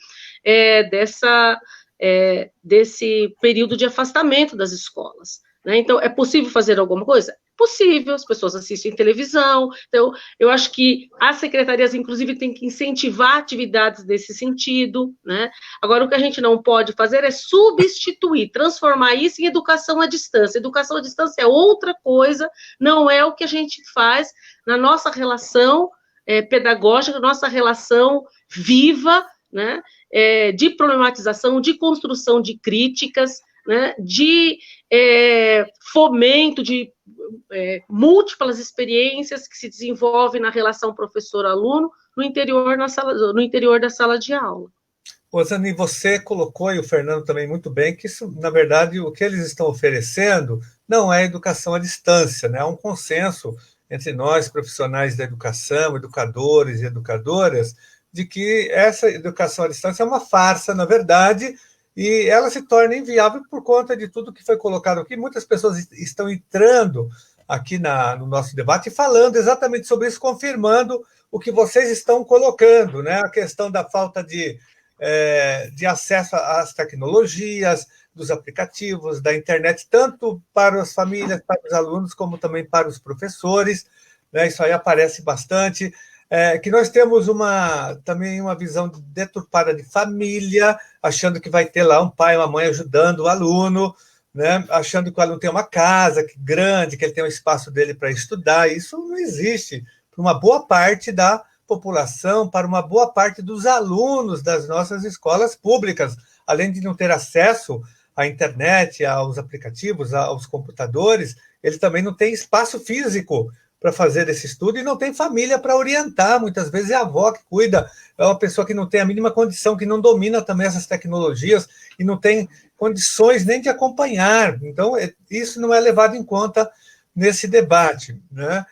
desse período de afastamento das escolas, né? Então, é possível fazer alguma coisa? Possível, as pessoas assistem televisão, então, eu acho que as secretarias, inclusive, têm que incentivar atividades nesse sentido, né? Agora, o que a gente não pode fazer é substituir, transformar isso em educação à distância. Educação à distância é outra coisa, não é o que a gente faz na nossa relação pedagógica, nossa relação viva, né? De problematização, de construção de críticas, né? De fomento de múltiplas experiências que se desenvolvem na relação professor-aluno no interior da sala de aula.
Rosane, você colocou, e o Fernando também muito bem, que isso, na verdade, o que eles estão oferecendo não é educação à distância, né? Há um consenso entre nós, profissionais da educação, educadores e educadoras, de que essa educação à distância é uma farsa, na verdade, e ela se torna inviável por conta de tudo que foi colocado aqui. Muitas pessoas estão entrando aqui no nosso debate e falando exatamente sobre isso, confirmando o que vocês estão colocando, né? A questão da falta de acesso às tecnologias, dos aplicativos, da internet, tanto para as famílias, para os alunos, como também para os professores, né? Isso aí aparece bastante. Que nós temos também uma visão deturpada de família, achando que vai ter lá um pai e uma mãe ajudando o aluno, né? Achando que o aluno tem uma casa grande, que ele tem um espaço dele para estudar. Isso não existe para uma boa parte da população, para uma boa parte dos alunos das nossas escolas públicas, além de não ter acesso à internet, aos aplicativos, aos computadores, ele também não tem espaço físico para fazer esse estudo e não tem família para orientar. Muitas vezes é a avó que cuida, é uma pessoa que não tem a mínima condição, que não domina também essas tecnologias e não tem condições nem de acompanhar. Então, isso não é levado em conta nesse debate, né?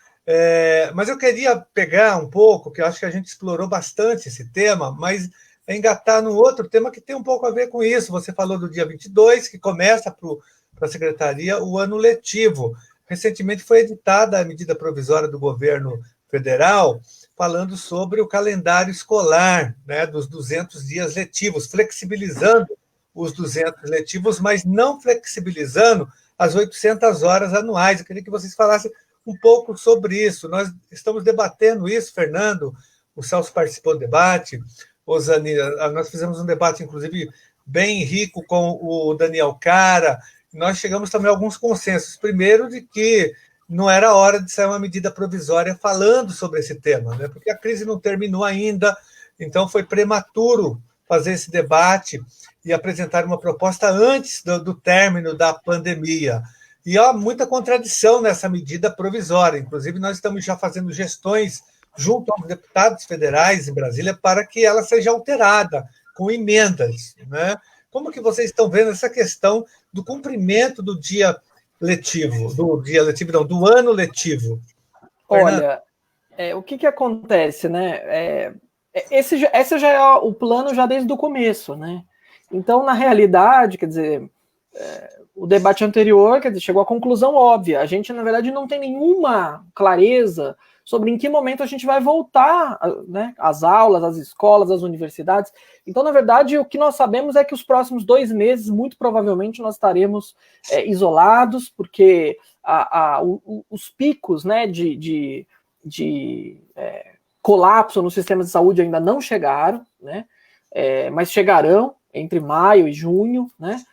Mas eu queria pegar um pouco, que eu acho que a gente explorou bastante esse tema, mas engatar no outro tema que tem um pouco a ver com isso. Você falou do dia 22, que começa para a Secretaria o ano letivo. Recentemente foi editada a medida provisória do governo federal falando sobre o calendário escolar, né, dos 200 dias letivos, flexibilizando os 200 letivos, mas não flexibilizando as 800 horas anuais. Eu queria que vocês falassem um pouco sobre isso. Nós estamos debatendo isso, Fernando, o Celso participou do debate, Rosane, nós fizemos um debate, inclusive, bem rico com o Daniel Cara. Nós chegamos também a alguns consensos. Primeiro, de que não era hora de sair uma medida provisória falando sobre esse tema, né? Porque a crise não terminou ainda, então foi prematuro fazer esse debate e apresentar uma proposta antes do término da pandemia. E há muita contradição nessa medida provisória. Inclusive, nós estamos já fazendo gestões junto aos deputados federais em Brasília para que ela seja alterada com emendas, né? Como que vocês estão vendo essa questão do cumprimento do dia letivo, do ano letivo?
Olha, o que acontece, né? Esse já é o plano já desde o começo, né? Então, na realidade, quer dizer, o debate anterior, quer dizer, chegou à conclusão óbvia. A gente, na verdade, não tem nenhuma clareza sobre em que momento a gente vai voltar, né, às aulas, às escolas, às universidades. Então, na verdade, o que nós sabemos é que os próximos 2 meses, muito provavelmente, nós estaremos isolados, porque os picos, né, de colapso no sistema de saúde ainda não chegaram, né, mas chegarão entre maio e junho, né.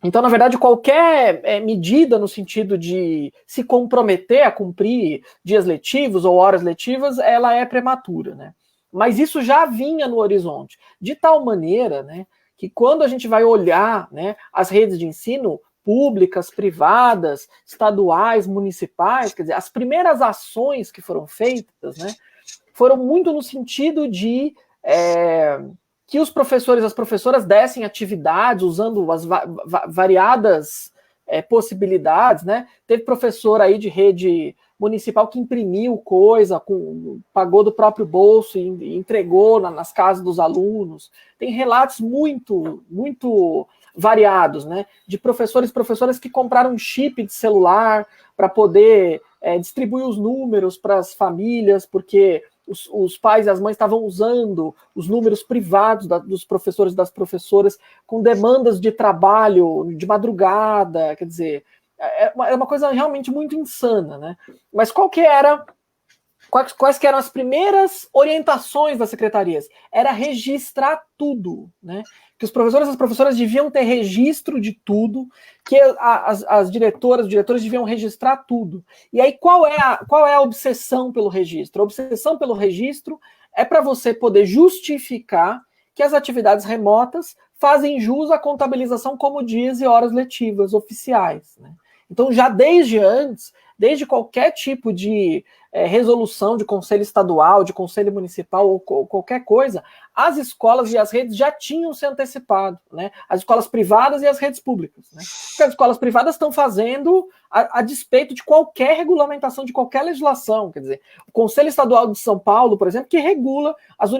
Então, na verdade, qualquer medida no sentido de se comprometer a cumprir dias letivos ou horas letivas, ela é prematura, né? Mas isso já vinha no horizonte, de tal maneira, né, que quando a gente vai olhar, né, as redes de ensino públicas, privadas, estaduais, municipais, quer dizer, as primeiras ações que foram feitas, né, foram muito no sentido de que os professores e as professoras dessem atividades usando as variadas possibilidades, né? Teve professor aí de rede municipal que imprimiu coisa, pagou do próprio bolso e entregou nas casas dos alunos. Tem relatos muito, muito variados, né? De professores e professoras que compraram um chip de celular para poder distribuir os números para as famílias, porque os pais e as mães estavam usando os números privados dos professores e das professoras com demandas de trabalho de madrugada, quer dizer, é uma coisa realmente muito insana, né? Mas quais que eram as primeiras orientações das secretarias? Era registrar tudo, né? Que os professores e as professoras deviam ter registro de tudo, que as diretoras, os diretores deviam registrar tudo. E aí, qual é a obsessão pelo registro? A obsessão pelo registro é para você poder justificar que as atividades remotas fazem jus à contabilização como dias e horas letivas oficiais, né? Então, já desde antes, desde qualquer tipo de resolução de conselho estadual, de conselho municipal ou qualquer coisa, as escolas e as redes já tinham se antecipado, né? As escolas privadas e as redes públicas, né? Porque as escolas privadas estão fazendo a despeito de qualquer regulamentação, de qualquer legislação. Quer dizer, o Conselho Estadual de São Paulo, por exemplo, que regula as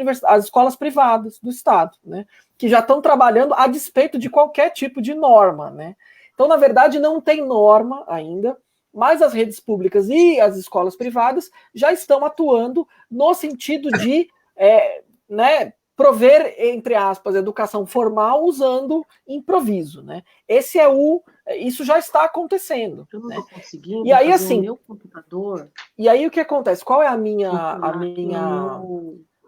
escolas privadas do Estado, né? Que já estão trabalhando a despeito de qualquer tipo de norma, né? Então, na verdade, não tem norma ainda, mas as redes públicas e as escolas privadas já estão atuando no sentido de né, prover, entre aspas, educação formal usando improviso, né? Isso já está acontecendo.
Eu não estou conseguindo
e aí,
fazer
assim,
o meu computador.
E aí o que acontece? Qual é a minha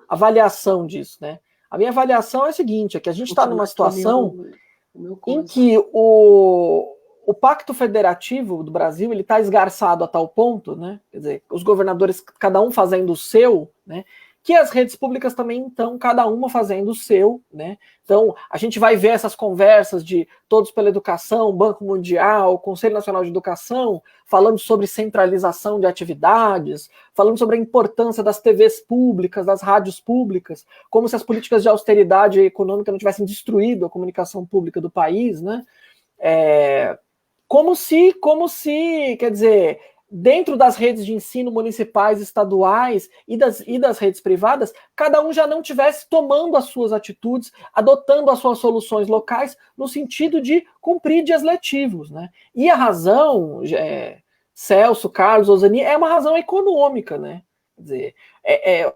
avaliação disso, né? A minha avaliação é a seguinte, é que a gente está numa situação em que o Pacto Federativo do Brasil ele está esgarçado a tal ponto, né? Quer dizer, os governadores, cada um fazendo o seu, né? Que as redes públicas também estão, cada uma fazendo o seu, né? Então, a gente vai ver essas conversas de Todos pela Educação, Banco Mundial, Conselho Nacional de Educação, falando sobre centralização de atividades, falando sobre a importância das TVs públicas, das rádios públicas, como se as políticas de austeridade econômica não tivessem destruído a comunicação pública do país, né? Como se, quer dizer, dentro das redes de ensino municipais, estaduais e das redes privadas, cada um já não estivesse tomando as suas atitudes, adotando as suas soluções locais no sentido de cumprir dias letivos, né? E a razão, Celso, Carlos, Ozani, é uma razão econômica, né? Quer dizer,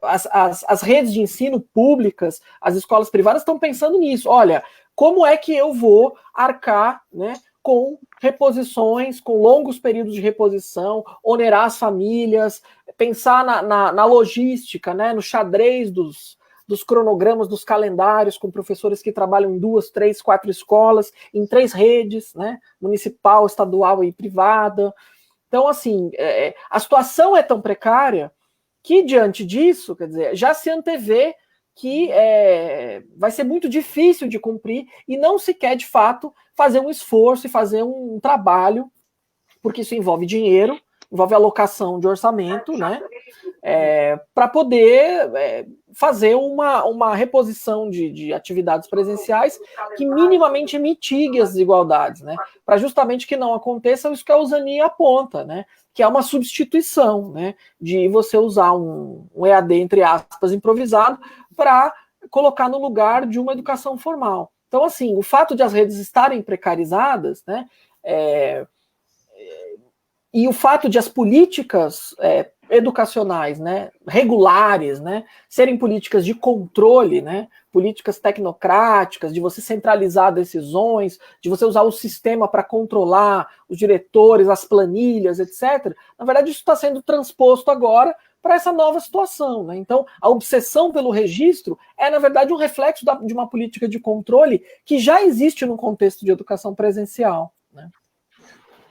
as redes de ensino públicas, as escolas privadas estão pensando nisso. Olha, como é que eu vou arcar, né, com reposições, com longos períodos de reposição, onerar as famílias, pensar na logística, né, no xadrez dos cronogramas, dos calendários, com professores que trabalham em 2, 3, 4 escolas, em 3 redes, né, municipal, estadual e privada. Então, assim, a situação é tão precária que, diante disso, quer dizer, já se antevê que vai ser muito difícil de cumprir e não se quer, de fato, fazer um esforço e fazer um trabalho, porque isso envolve dinheiro, envolve alocação de orçamento, né? para poder fazer uma reposição de atividades presenciais que minimamente mitigue as desigualdades, né? Para justamente que não aconteça isso que a Ozani aponta, né? Que é uma substituição, né? De você usar um EAD, entre aspas, improvisado, para colocar no lugar de uma educação formal. Então, assim, o fato de as redes estarem precarizadas, né? E o fato de as políticas educacionais, né, regulares, né, serem políticas de controle, né, políticas tecnocráticas, de você centralizar decisões, de você usar o sistema para controlar os diretores, as planilhas, etc. Na verdade, isso está sendo transposto agora para essa nova situação, né? Então, a obsessão pelo registro é, na verdade, um reflexo de uma política de controle que já existe no contexto de educação presencial, né?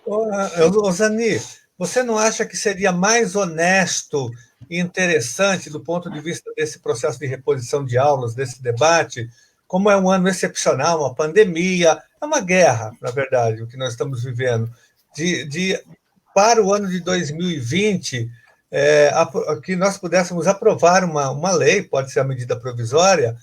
Ozani, você não acha que seria mais honesto e interessante, do ponto de vista desse processo de reposição de aulas, desse debate, como é um ano excepcional, uma pandemia, é uma guerra, na verdade, o que nós estamos vivendo, para o ano de 2020, que nós pudéssemos aprovar uma lei, pode ser a medida provisória,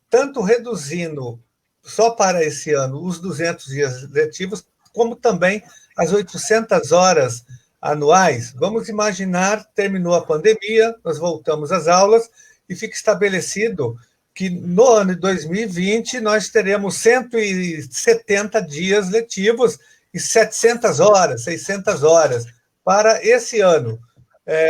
tanto reduzindo só para esse ano os 200 dias letivos, como também as 800 horas anuais. Vamos imaginar, terminou a pandemia, nós voltamos às aulas e fica estabelecido que no ano de 2020 nós teremos 170 dias letivos e 700 horas, 600 horas para esse ano.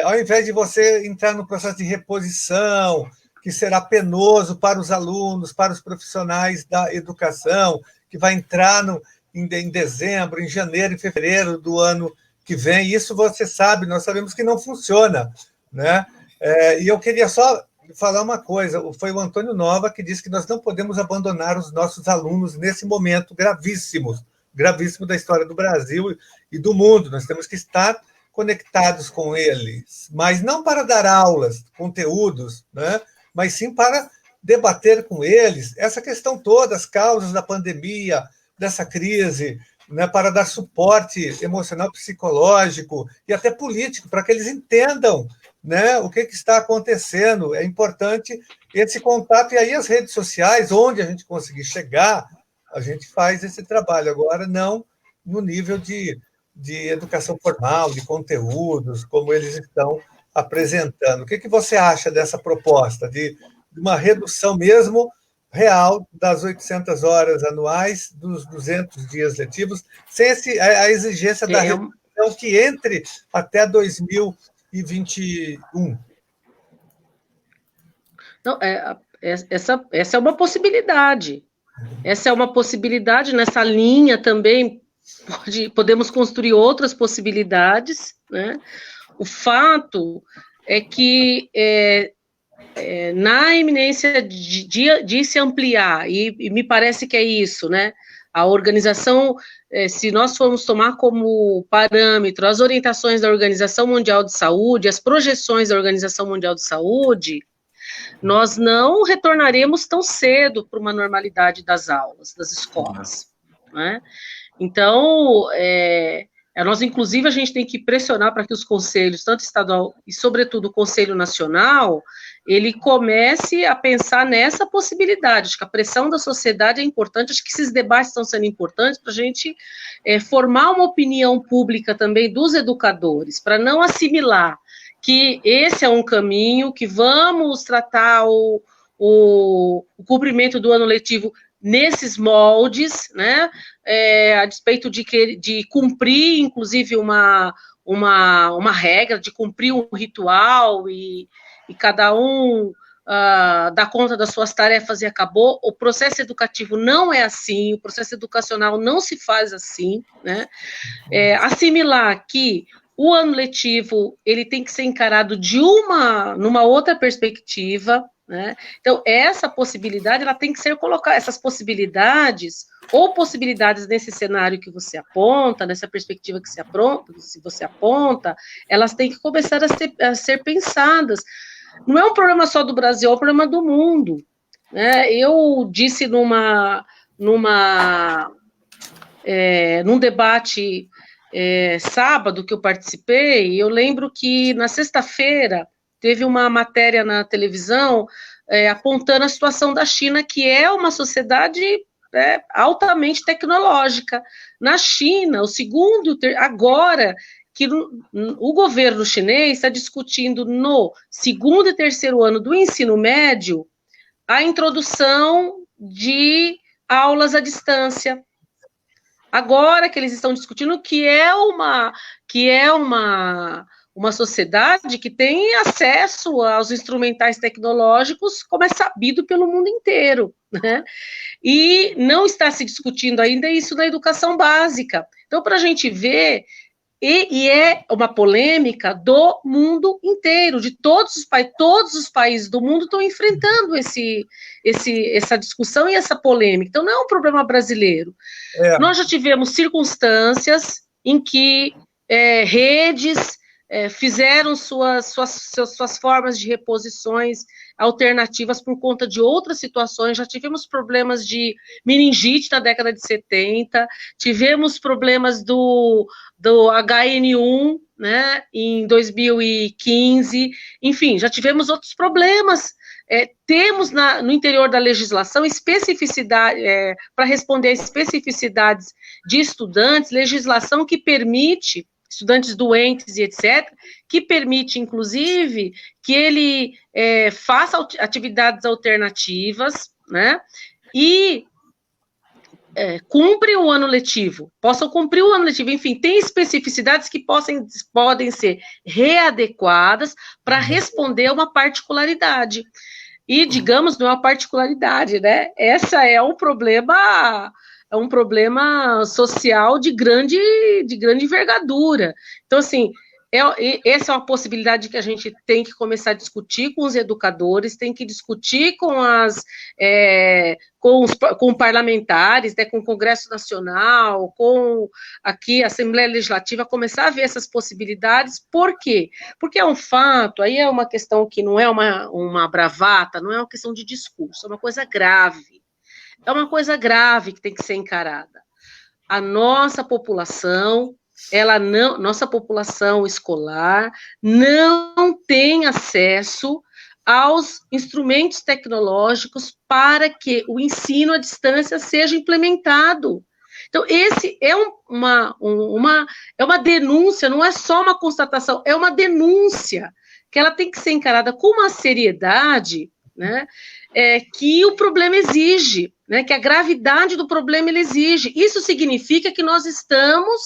Ao invés de você entrar no processo de reposição, que será penoso para os alunos, para os profissionais da educação, que vai entrar em dezembro, em janeiro, em fevereiro do ano que vem. Isso você sabe, nós sabemos que não funciona, né? E eu queria só falar uma coisa, foi o Antônio Nova que disse que nós não podemos abandonar os nossos alunos nesse momento gravíssimo da história do Brasil e do mundo. Nós temos que estar conectados com eles, mas não para dar aulas, conteúdos, né? Mas sim para debater com eles essa questão toda, as causas da pandemia, dessa crise, né, para dar suporte emocional, psicológico e até político, para que eles entendam, né, o que está acontecendo. É importante esse contato, e aí as redes sociais, onde a gente conseguir chegar, a gente faz esse trabalho. Agora, não no nível de educação formal, de conteúdos, como eles estão apresentando. O que você acha dessa proposta de uma redução mesmo real das 800 horas anuais, dos 200 dias letivos, sem a exigência da redução que entre até 2021?
Não, essa é uma possibilidade. Essa é uma possibilidade. Nessa linha também podemos construir outras possibilidades, né? O fato é que na iminência de se ampliar, e me parece que é isso, né? A organização, se nós formos tomar como parâmetro as orientações da Organização Mundial de Saúde, as projeções da Organização Mundial de Saúde, nós não retornaremos tão cedo para uma normalidade das aulas, das escolas, né? Então, nós, inclusive, a gente tem que pressionar para que os conselhos, tanto estadual e, sobretudo, o Conselho Nacional, ele comece a pensar nessa possibilidade. Acho que a pressão da sociedade é importante, acho que esses debates estão sendo importantes para a gente formar uma opinião pública também dos educadores, para não assimilar que esse é um caminho, que vamos tratar o cumprimento do ano letivo nesses moldes, né, a despeito de cumprir, inclusive, uma regra, de cumprir um ritual e cada um dá conta das suas tarefas e acabou. O processo educativo não é assim, o processo educacional não se faz assim, né? Assimilar que o ano letivo, ele tem que ser encarado numa outra perspectiva, né? Então, essa possibilidade, ela tem que ser colocada, essas possibilidades, ou possibilidades nesse cenário que você aponta, nessa perspectiva que você aponta, elas têm que começar a ser pensadas. Não é um problema só do Brasil, é um problema do mundo, né? Eu disse num debate sábado que eu participei, eu lembro que na sexta-feira teve uma matéria na televisão apontando a situação da China, que é uma sociedade altamente tecnológica. Na China, agora que o governo chinês está discutindo no segundo e terceiro ano do ensino médio a introdução de aulas à distância. Agora que eles estão discutindo que é uma sociedade que tem acesso aos instrumentais tecnológicos, como é sabido pelo mundo inteiro, né? E não está se discutindo ainda isso na educação básica. Então, para a gente ver, e é uma polêmica do mundo inteiro, de todos os países do mundo estão enfrentando essa discussão e essa polêmica. Então, não é um problema brasileiro. Nós já tivemos circunstâncias em que redes fizeram suas formas de reposições alternativas por conta de outras situações. Já tivemos problemas de meningite na década de 70, tivemos problemas do HN1, né, em 2015, enfim, já tivemos outros problemas. Temos no interior da legislação especificidade, para responder a especificidades de estudantes, legislação que permite, estudantes doentes e etc., que permite, inclusive, que ele faça atividades alternativas, né, e cumpre o ano letivo, possam cumprir o ano letivo, enfim, tem especificidades que podem ser readequadas para responder a uma particularidade. E, digamos, não é uma particularidade, né? Essa é um problema social de grande envergadura. Então, assim, essa é uma possibilidade que a gente tem que começar a discutir com os educadores, tem que discutir com parlamentares, né, com o Congresso Nacional, com aqui a Assembleia Legislativa, começar a ver essas possibilidades. Por quê? Porque é um fato, aí é uma questão que não é uma bravata, não é uma questão de discurso, é uma coisa grave. É uma coisa grave que tem que ser encarada. A nossa população, nossa população escolar não tem acesso aos instrumentos tecnológicos para que o ensino à distância seja implementado. Então, esse é uma denúncia, não é só uma constatação, é uma denúncia, que ela tem que ser encarada com uma seriedade, né, que o problema exige, né, que a gravidade do problema ele exige. Isso significa que nós estamos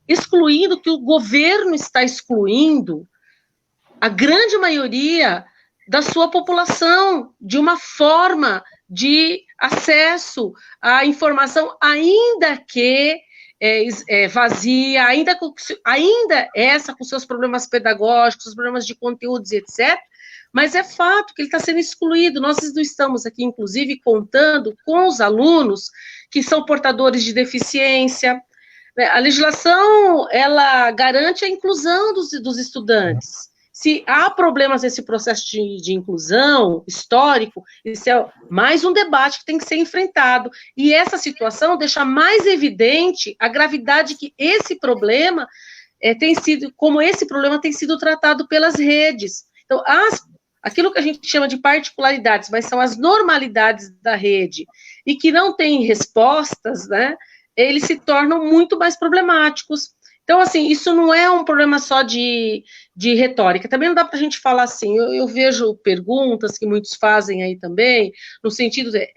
excluindo, que o governo está excluindo a grande maioria da sua população de uma forma de acesso à informação, ainda que vazia, ainda essa com seus problemas pedagógicos, problemas de conteúdos, etc., mas é fato que ele está sendo excluído. Nós não estamos aqui, inclusive, contando com os alunos que são portadores de deficiência. A legislação, ela garante a inclusão dos estudantes. Se há problemas nesse processo de inclusão histórico, isso é mais um debate que tem que ser enfrentado. E essa situação deixa mais evidente a gravidade que esse problema esse problema tem sido tratado pelas redes. Então, aquilo que a gente chama de particularidades, mas são as normalidades da rede, e que não têm respostas, né, eles se tornam muito mais problemáticos. Então, assim, isso não é um problema só de retórica. Também não dá para a gente falar assim, eu vejo perguntas que muitos fazem aí também, no sentido de,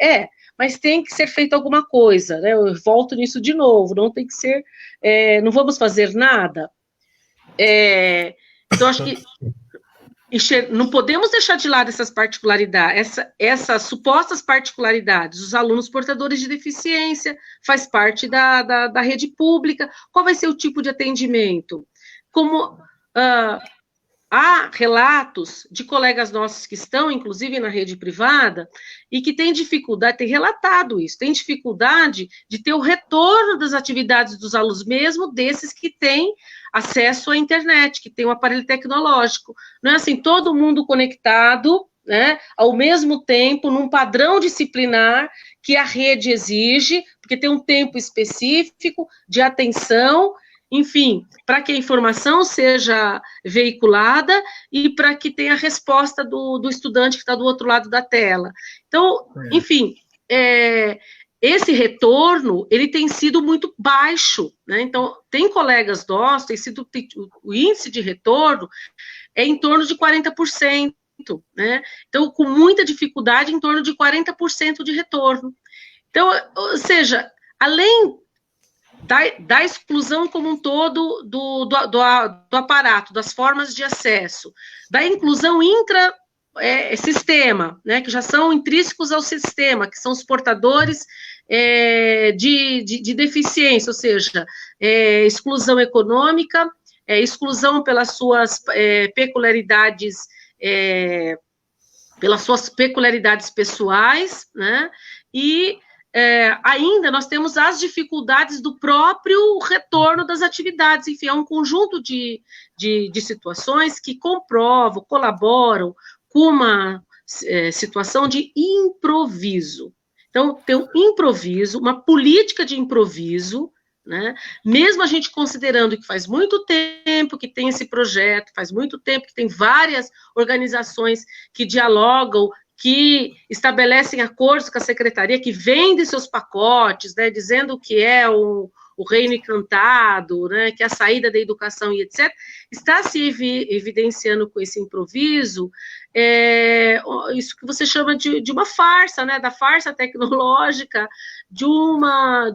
mas tem que ser feito alguma coisa, né? Eu volto nisso de novo, não tem que ser, não vamos fazer nada. Então, acho que não podemos deixar de lado essas particularidades, essas supostas particularidades. Os alunos portadores de deficiência faz parte da rede pública. Qual vai ser o tipo de atendimento? Como há relatos de colegas nossos que estão, inclusive, na rede privada, e que têm dificuldade, têm relatado isso, têm dificuldade de ter o retorno das atividades dos alunos, mesmo desses que têm acesso à internet, que tem um aparelho tecnológico. Não é assim, todo mundo conectado, né, ao mesmo tempo, num padrão disciplinar que a rede exige, porque tem um tempo específico de atenção, enfim, para que a informação seja veiculada e para que tenha a resposta do estudante que está do outro lado da tela. Então, enfim, esse retorno, ele tem sido muito baixo, né? Então, tem colegas nossos, o índice de retorno é em torno de 40%, né? Então, com muita dificuldade, em torno de 40% de retorno. Então, ou seja, além da exclusão como um todo do aparato, das formas de acesso, da inclusão intra-sistema, né, que já são intrínsecos ao sistema, que são os portadores de deficiência, ou seja, exclusão econômica, exclusão pelas suas peculiaridades pessoais, né, e ainda nós temos as dificuldades do próprio retorno das atividades, enfim, é um conjunto de situações que comprovam, colaboram com uma situação de improviso. Então, tem um improviso, uma política de improviso, né? Mesmo a gente considerando que faz muito tempo que tem esse projeto, faz muito tempo que tem várias organizações que dialogam, que estabelecem acordos com a secretaria, que vendem seus pacotes, né, dizendo que é o reino encantado, né, que é a saída da educação e etc., está se evidenciando com esse improviso, isso que você chama de uma farsa, né, da farsa tecnológica, de uma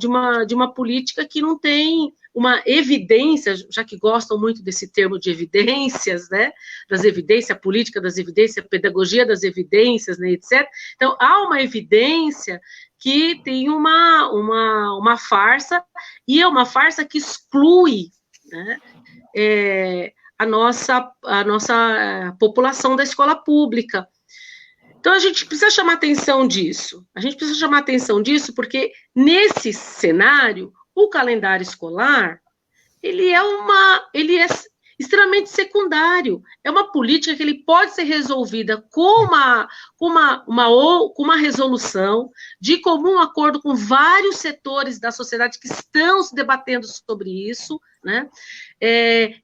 política que não tem uma evidência, já que gostam muito desse termo de evidências, né, das evidências políticas, das evidências, pedagogia das evidências, né, etc. Então, há uma evidência que tem uma farsa, e é uma farsa que exclui, né, a nossa população da escola pública. Então, a gente precisa chamar atenção disso. A gente precisa chamar atenção disso porque, nesse cenário, o calendário escolar, ele é extremamente secundário. É uma política que ele pode ser resolvida com uma resolução de comum acordo com vários setores da sociedade que estão se debatendo sobre isso, né?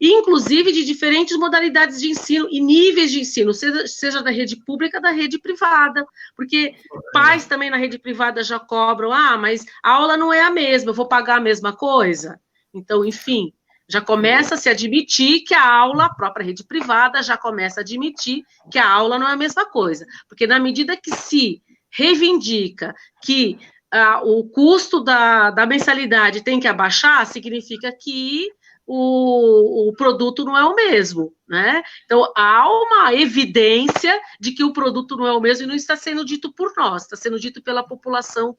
Inclusive de diferentes modalidades de ensino e níveis de ensino, seja da rede pública, da rede privada, porque pais também na rede privada já cobram, mas a aula não é a mesma, eu vou pagar a mesma coisa. Então, enfim, já começa a se admitir que a própria rede privada já começa a admitir que a aula não é a mesma coisa, porque na medida que se reivindica que o custo da mensalidade tem que abaixar, significa que o produto não é o mesmo, né? Então, há uma evidência de que o produto não é o mesmo e não está sendo dito por nós, está sendo dito pela população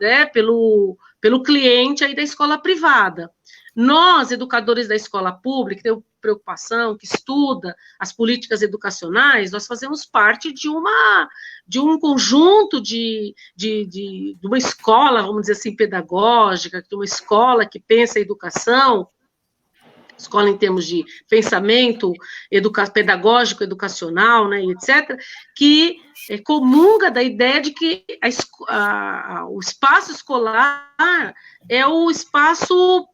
né, pelo cliente aí da escola privada. Nós, educadores da escola pública, que tem preocupação, que estuda as políticas educacionais, nós fazemos parte de um conjunto de uma escola, vamos dizer assim, pedagógica, de uma escola que pensa a educação, escola em termos de pensamento pedagógico, educacional, né, etc., que comunga da ideia de que o espaço escolar é o espaço,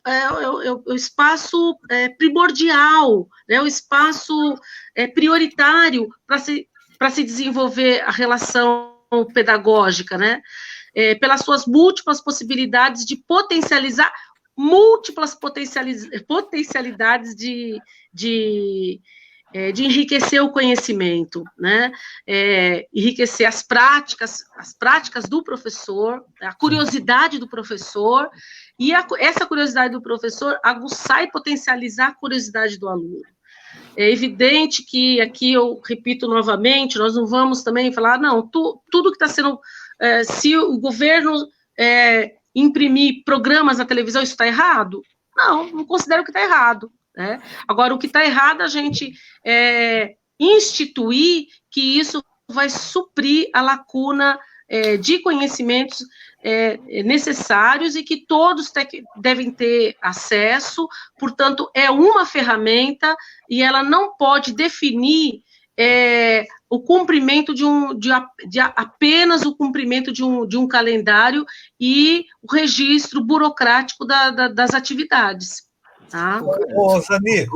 primordial, né, o espaço prioritário para se desenvolver a relação pedagógica, né, pelas suas múltiplas possibilidades de potencializar múltiplas potencialidades de enriquecer o conhecimento, né? Enriquecer as práticas do professor, a curiosidade do professor, e essa curiosidade do professor aguçar e potencializar a curiosidade do aluno. É evidente que, aqui eu repito novamente, nós não vamos também falar, não, tudo que está sendo, se o governo imprimir programas na televisão, isso está errado? Não considero que está errado, né? Agora, o que está errado é a gente instituir que isso vai suprir a lacuna de conhecimentos necessários e que todos devem ter acesso, portanto, é uma ferramenta e ela não pode definir o cumprimento apenas o cumprimento de um calendário e o registro burocrático das atividades. Tá?
Ô, Zani,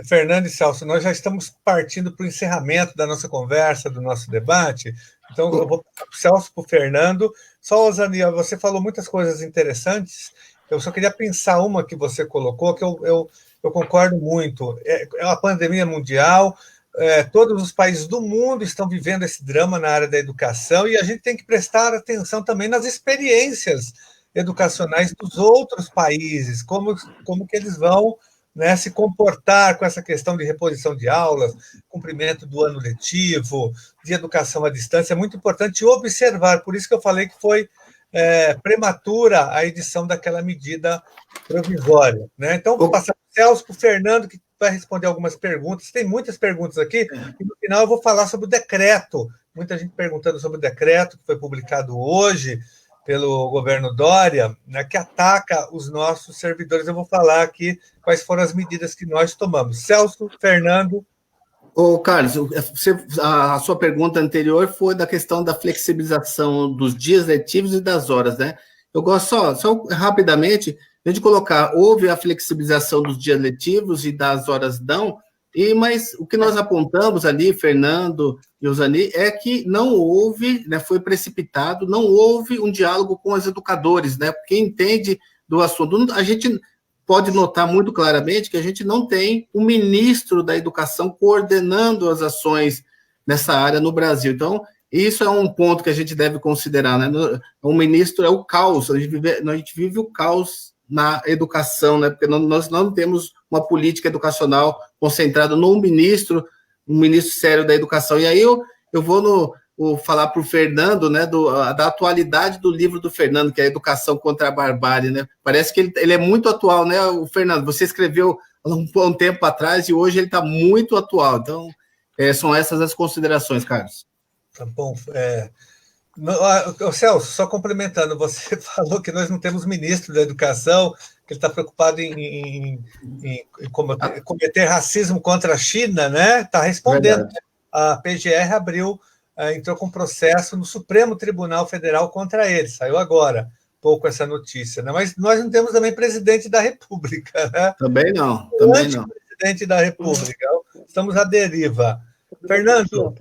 Fernando e Celso, nós já estamos partindo para o encerramento da nossa conversa, do nosso debate. Então, eu vou para o Celso, para o Fernando. Só, Zani, você falou muitas coisas interessantes. Eu só queria pensar uma que você colocou, que eu concordo muito. É uma pandemia mundial, todos os países do mundo estão vivendo esse drama na área da educação, e a gente tem que prestar atenção também nas experiências educacionais dos outros países, como que eles vão, né, se comportar com essa questão de reposição de aulas, cumprimento do ano letivo, de educação à distância. É muito importante observar, por isso que eu falei que foi prematura a edição daquela medida provisória, né? Então, vou passar para o Celso, para o Fernando, que vai responder algumas perguntas. Tem muitas perguntas aqui, e no final eu vou falar sobre o decreto. Muita gente perguntando sobre o decreto que foi publicado hoje pelo governo Dória, né, que ataca os nossos servidores. Eu vou falar aqui quais foram as medidas que nós tomamos. Celso, Fernando.
Ô, Carlos, a sua pergunta anterior foi da questão da flexibilização dos dias letivos e das horas, né? Eu gosto só rapidamente de colocar, houve a flexibilização dos dias letivos e das horas não, mas o que nós apontamos ali, Fernando e Osani, é que não houve, né, foi precipitado, não houve um diálogo com os educadores, né? Quem entende do assunto, a gente pode notar muito claramente que a gente não tem um ministro da educação coordenando as ações nessa área no Brasil. Então, isso é um ponto que a gente deve considerar, né? O ministro é o caos, a gente vive o caos na educação, né? Porque nós não temos uma política educacional concentrada num ministro, um ministro sério da educação. E aí eu vou falar para o Fernando, né, da atualidade do livro do Fernando, que é Educação contra a Barbárie, né? Parece que ele é muito atual, né, o Fernando? Você escreveu um tempo atrás e hoje ele está muito atual. Então, são essas as considerações, Carlos.
Tá bom. Celso, só complementando, você falou que nós não temos ministro da educação, que ele está preocupado em cometer racismo contra a China, né? Está respondendo.
Verdade.
A PGR entrou com processo no Supremo Tribunal Federal contra ele, saiu agora, pouco essa notícia, né? Mas nós não temos também presidente da República, né?
Também não.
Presidente da República, estamos à deriva. Fernando.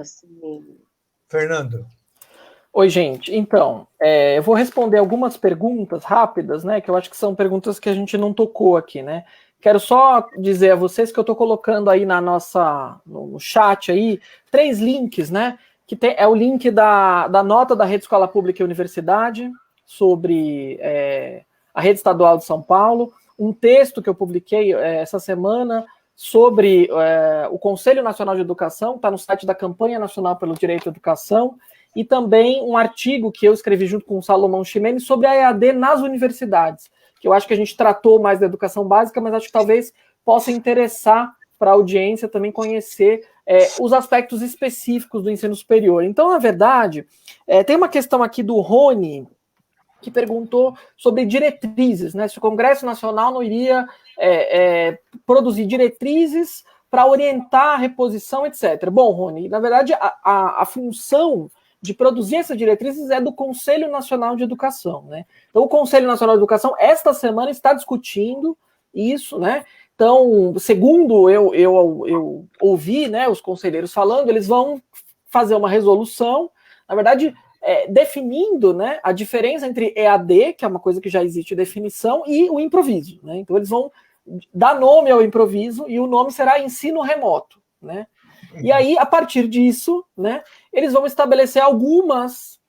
Oi, gente. Então, eu vou responder algumas perguntas rápidas, né? Que eu acho que são perguntas que a gente não tocou aqui, né? Quero só dizer a vocês que eu estou colocando aí no chat aí 3 links, né? Que é o link da nota da Rede Escola Pública e Universidade sobre a Rede Estadual de São Paulo, um texto que eu publiquei essa semana sobre o Conselho Nacional de Educação, está no site da Campanha Nacional pelo Direito à Educação, e também um artigo que eu escrevi junto com o Salomão Chimene sobre a EAD nas universidades, que eu acho que a gente tratou mais da educação básica, mas acho que talvez possa interessar para a audiência também conhecer os aspectos específicos do ensino superior. Então, na verdade, tem uma questão aqui do Rony, que perguntou sobre diretrizes, né? Se o Congresso Nacional não iria produzir diretrizes para orientar a reposição, etc. Bom, Rony, na verdade, a função de produzir essas diretrizes é do Conselho Nacional de Educação, né? Então, o Conselho Nacional de Educação, esta semana, está discutindo isso, né? Então, segundo eu ouvi, né, os conselheiros falando, eles vão fazer uma resolução, na verdade, definindo, né, a diferença entre EAD, que é uma coisa que já existe definição, e o improviso, né? Então, eles vão dar nome ao improviso e o nome será ensino remoto, né? E aí, a partir disso, né, eles vão estabelecer algumas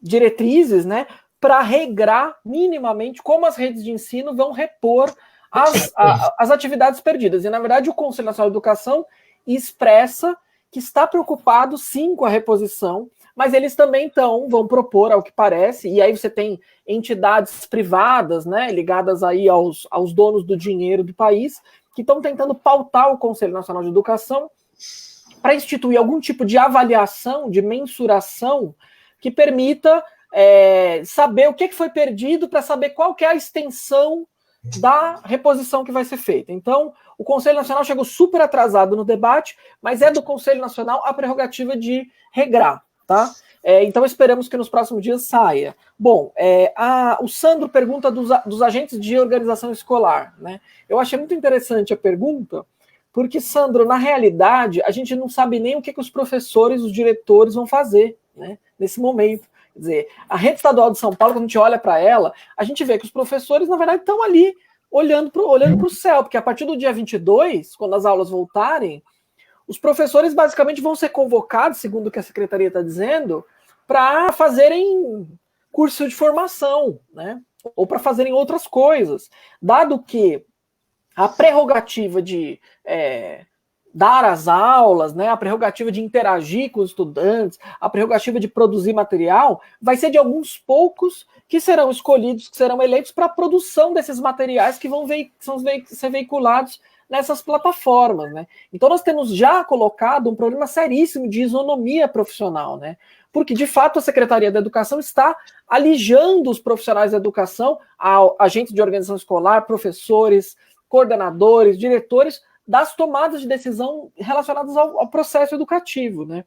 diretrizes, né, para regrar minimamente como as redes de ensino vão repor as atividades perdidas. E, na verdade, o Conselho Nacional de Educação expressa que está preocupado, sim, com a reposição, mas eles também vão propor, ao que parece, e aí você tem entidades privadas, né, ligadas aí aos donos do dinheiro do país, que estão tentando pautar o Conselho Nacional de Educação para instituir algum tipo de avaliação, de mensuração, que permita saber o que foi perdido, para saber qual que é a extensão da reposição que vai ser feita. Então, o Conselho Nacional chegou super atrasado no debate, mas é do Conselho Nacional a prerrogativa de regrar, tá? Então esperamos que nos próximos dias saia. Bom, o Sandro pergunta dos agentes de organização escolar, né? Eu achei muito interessante a pergunta, porque, Sandro, na realidade, a gente não sabe nem o que os professores, os diretores vão fazer, né, nesse momento. Quer dizer, a rede estadual de São Paulo, quando a gente olha para ela, a gente vê que os professores, na verdade, estão ali olhando para o céu, porque a partir do dia 22, quando as aulas voltarem, os professores basicamente vão ser convocados, segundo o que a secretaria está dizendo, para fazerem curso de formação, né? Ou para fazerem outras coisas. Dado que a prerrogativa de dar as aulas, né, a prerrogativa de interagir com os estudantes, a prerrogativa de produzir material, vai ser de alguns poucos que serão escolhidos, que serão eleitos para a produção desses materiais que vão ser veiculados nessas plataformas, né? Então nós temos já colocado um problema seríssimo de isonomia profissional, né? Porque, de fato, a Secretaria da Educação está alijando os profissionais da educação, agentes de organização escolar, professores, coordenadores, diretores, das tomadas de decisão relacionadas ao processo educativo, né?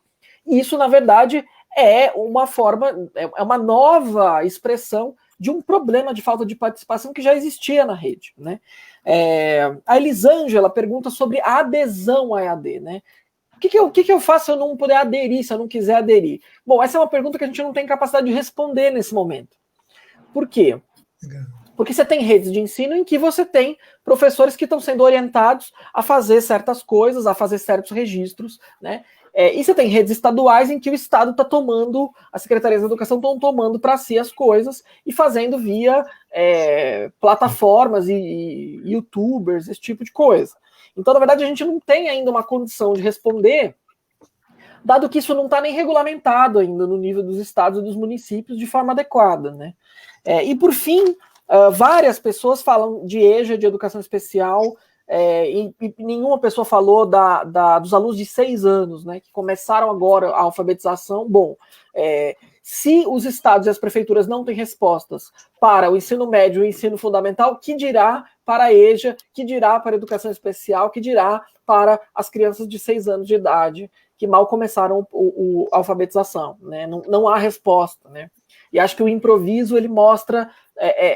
E isso, na verdade, é uma nova expressão de um problema de falta de participação que já existia na rede, né? A Elisângela pergunta sobre a adesão à EAD, né? O que eu faço se eu não puder aderir, se eu não quiser aderir? Bom, essa é uma pergunta que a gente não tem capacidade de responder nesse momento. Por quê? Porque você tem redes de ensino em que você tem professores que estão sendo orientados a fazer certas coisas, a fazer certos registros, né? E você tem redes estaduais em que o Estado está tomando, as secretarias da educação estão tomando para si as coisas e fazendo via plataformas e youtubers, esse tipo de coisa. Então, na verdade, a gente não tem ainda uma condição de responder, dado que isso não está nem regulamentado ainda no nível dos estados e dos municípios de forma adequada, né? E, por fim, várias pessoas falam de EJA, de educação especial, e nenhuma pessoa falou dos alunos de 6 anos, né, que começaram agora a alfabetização. Bom, se os estados e as prefeituras não têm respostas para o ensino médio e o ensino fundamental, que dirá para a EJA, que dirá para a educação especial, que dirá para as crianças de 6 anos de idade, que mal começaram a alfabetização, né? Não há resposta, né? E acho que o improviso ele mostra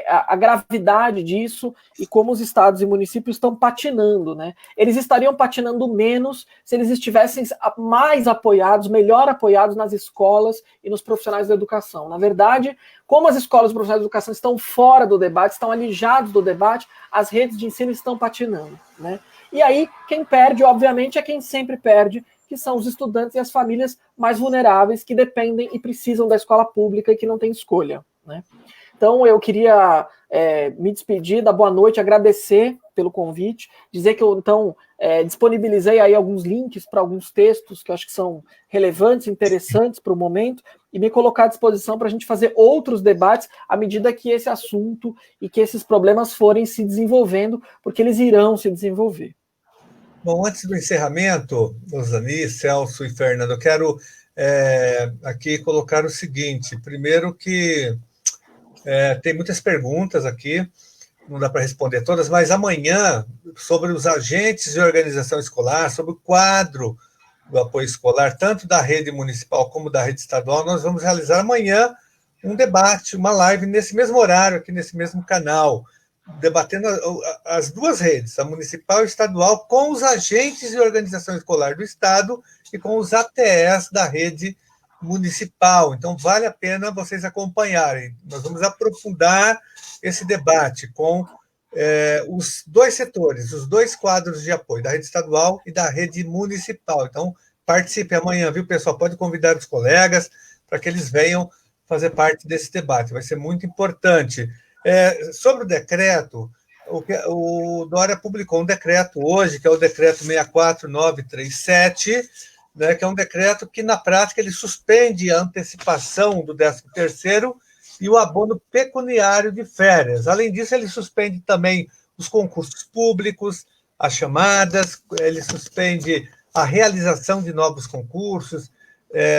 a gravidade disso e como os estados e municípios estão patinando, né? Eles estariam patinando menos se eles estivessem mais apoiados, melhor apoiados nas escolas e nos profissionais da educação. Na verdade, como as escolas e os profissionais da educação estão fora do debate, estão alijados do debate, as redes de ensino estão patinando, né? E aí, quem perde, obviamente, é quem sempre perde, que são os estudantes e as famílias mais vulneráveis que dependem e precisam da escola pública e que não têm escolha, né? Então, eu queria me despedir, dar boa noite, agradecer pelo convite, dizer que eu, então, disponibilizei aí alguns links para alguns textos que eu acho que são relevantes, interessantes para o momento, e me colocar à disposição para a gente fazer outros debates à medida que esse assunto e que esses problemas forem se desenvolvendo, porque eles irão se desenvolver.
Bom, antes do encerramento, Rosani, Celso e Fernando, eu quero aqui colocar o seguinte. Primeiro que tem muitas perguntas aqui, não dá para responder todas, mas amanhã, sobre os agentes de organização escolar, sobre o quadro do apoio escolar, tanto da rede municipal como da rede estadual, nós vamos realizar amanhã um debate, uma live nesse mesmo horário, aqui nesse mesmo canal, debatendo as duas redes, a municipal e a estadual, com os agentes de organização escolar do Estado e com os ATEs da rede municipal. Então, vale a pena vocês acompanharem. Nós vamos aprofundar esse debate com os dois setores, os dois quadros de apoio, da rede estadual e da rede municipal. Então, participe amanhã, viu, pessoal? Pode convidar os colegas para que eles venham fazer parte desse debate. Vai ser muito importante. Sobre o decreto, o Dória publicou um decreto hoje, que é o decreto 64937, né, que é um decreto que, na prática, ele suspende a antecipação do 13º e o abono pecuniário de férias. Além disso, ele suspende também os concursos públicos, as chamadas, ele suspende a realização de novos concursos,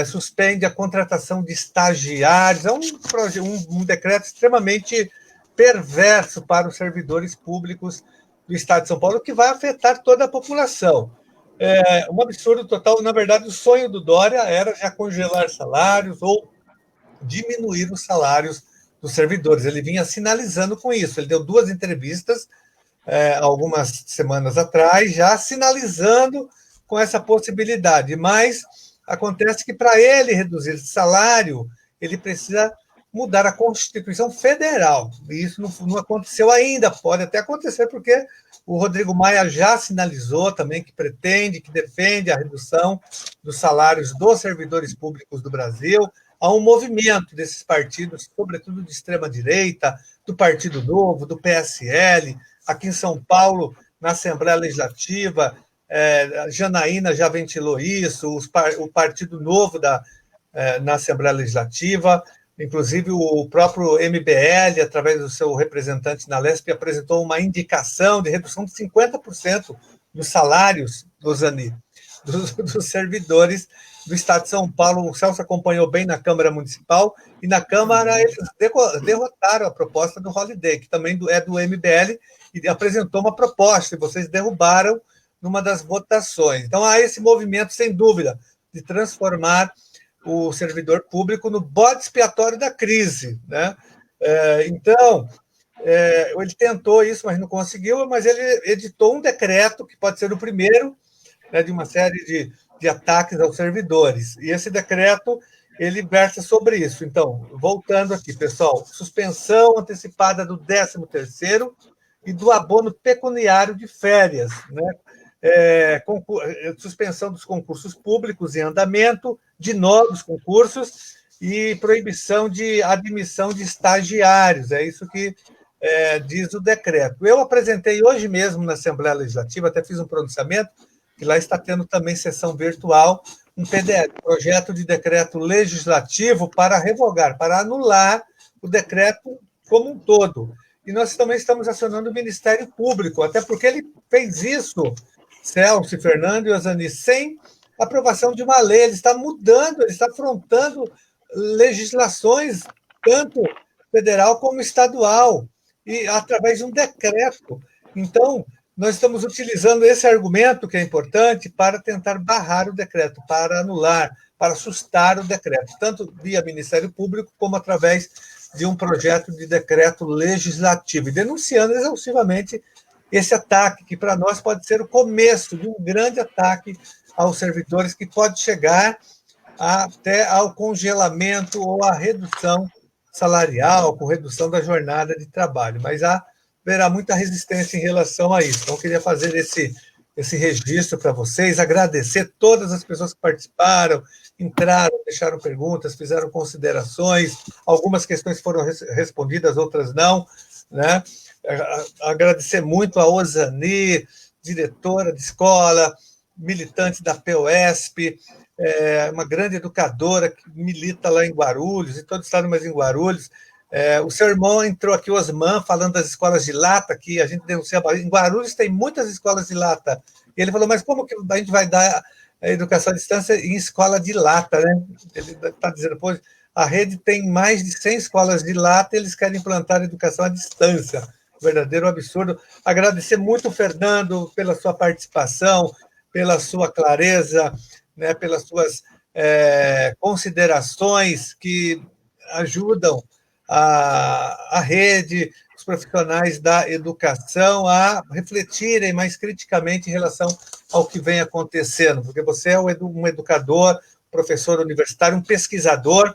suspende a contratação de estagiários. É um decreto extremamente perverso para os servidores públicos do Estado de São Paulo, que vai afetar toda a população. Um absurdo total. Na verdade, o sonho do Dória era já congelar salários ou diminuir os salários dos servidores. Ele vinha sinalizando com isso. Ele deu 2 entrevistas algumas semanas atrás, já sinalizando com essa possibilidade. Mas acontece que, para ele reduzir esse salário, ele precisa mudar a Constituição Federal. E isso não aconteceu ainda. Pode até acontecer, porque o Rodrigo Maia já sinalizou também que pretende, que defende a redução dos salários dos servidores públicos do Brasil. Há um movimento desses partidos, sobretudo de extrema-direita, do Partido Novo, do PSL, aqui em São Paulo, na Assembleia Legislativa, a Janaína já ventilou isso, o Partido Novo na Assembleia Legislativa, inclusive o próprio MBL, através do seu representante na Lesp, apresentou uma indicação de redução de 50% dos salários, Rosani, dos servidores do Estado de São Paulo. O Celso acompanhou bem na Câmara Municipal, e na Câmara eles derrotaram a proposta do Holliday, que também é do MBL, e apresentou uma proposta, e vocês derrubaram numa das votações. Então, há esse movimento, sem dúvida, de transformar o servidor público no bode expiatório da crise, né? Então, ele tentou isso, mas não conseguiu, mas ele editou um decreto, que pode ser o primeiro, né, de uma série de ataques aos servidores. E esse decreto, ele versa sobre isso. Então, voltando aqui, pessoal, suspensão antecipada do 13º e do abono pecuniário de férias, né? Suspensão dos concursos públicos em andamento, de novos concursos, e proibição de admissão de estagiários. É isso que diz o decreto. Eu apresentei hoje mesmo na Assembleia Legislativa, até fiz um pronunciamento, que lá está tendo também sessão virtual, um PDF, projeto de decreto legislativo para revogar, para anular o decreto como um todo. E nós também estamos acionando o Ministério Público, até porque ele fez isso, Celso, Fernando e Ozani, sem aprovação de uma lei. Ele está mudando, ele está afrontando legislações, tanto federal como estadual, e através de um decreto. Então, nós estamos utilizando esse argumento, que é importante, para tentar barrar o decreto, para anular, para assustar o decreto, tanto via Ministério Público, como através de um projeto de decreto legislativo, e denunciando exaustivamente esse ataque, que para nós pode ser o começo de um grande ataque aos servidores, que pode chegar até ao congelamento ou à redução salarial, com redução da jornada de trabalho. Mas haverá muita resistência em relação a isso. Então, eu queria fazer esse registro para vocês, agradecer todas as pessoas que participaram, entraram, deixaram perguntas, fizeram considerações, algumas questões foram respondidas, outras não, né? Agradecer muito a Ozani, diretora de escola, militante da POSP, uma grande educadora que milita lá em Guarulhos, em todo o estado, mas em Guarulhos. O seu irmão entrou aqui, o Osman, falando das escolas de lata, que a gente denuncia. Em Guarulhos tem muitas escolas de lata. E ele falou, mas como que a gente vai dar a educação à distância em escola de lata, né? Ele está dizendo, pô, a rede tem mais de 100 escolas de lata e eles querem implantar a educação à distância. Verdadeiro absurdo. Agradecer muito, Fernando, pela sua participação, pela sua clareza, né, pelas suas considerações que ajudam a rede, os profissionais da educação a refletirem mais criticamente em relação ao que vem acontecendo, porque você é um educador, professor universitário, um pesquisador,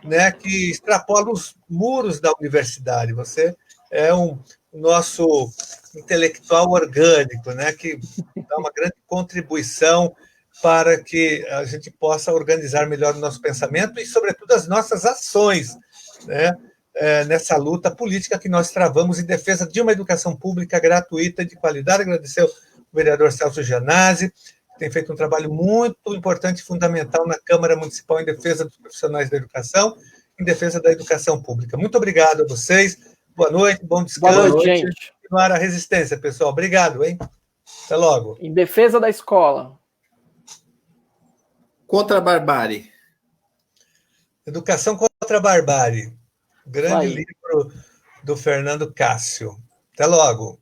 né, que extrapola os muros da universidade. Você é um nosso intelectual orgânico, né, que dá uma grande contribuição para que a gente possa organizar melhor o nosso pensamento e, sobretudo, as nossas ações, né, nessa luta política que nós travamos em defesa de uma educação pública gratuita e de qualidade. Agradecer ao vereador Celso Gianazzi, que tem feito um trabalho muito importante e fundamental na Câmara Municipal em defesa dos profissionais da educação, em defesa da educação pública. Muito obrigado a vocês. Boa noite, bom descanso.
Boa noite, gente.
Continuar a resistência, pessoal. Obrigado, hein? Até logo.
Em defesa da escola.
Contra a barbárie.
Educação contra a barbárie. Grande livro do Fernando Cássio. Até logo.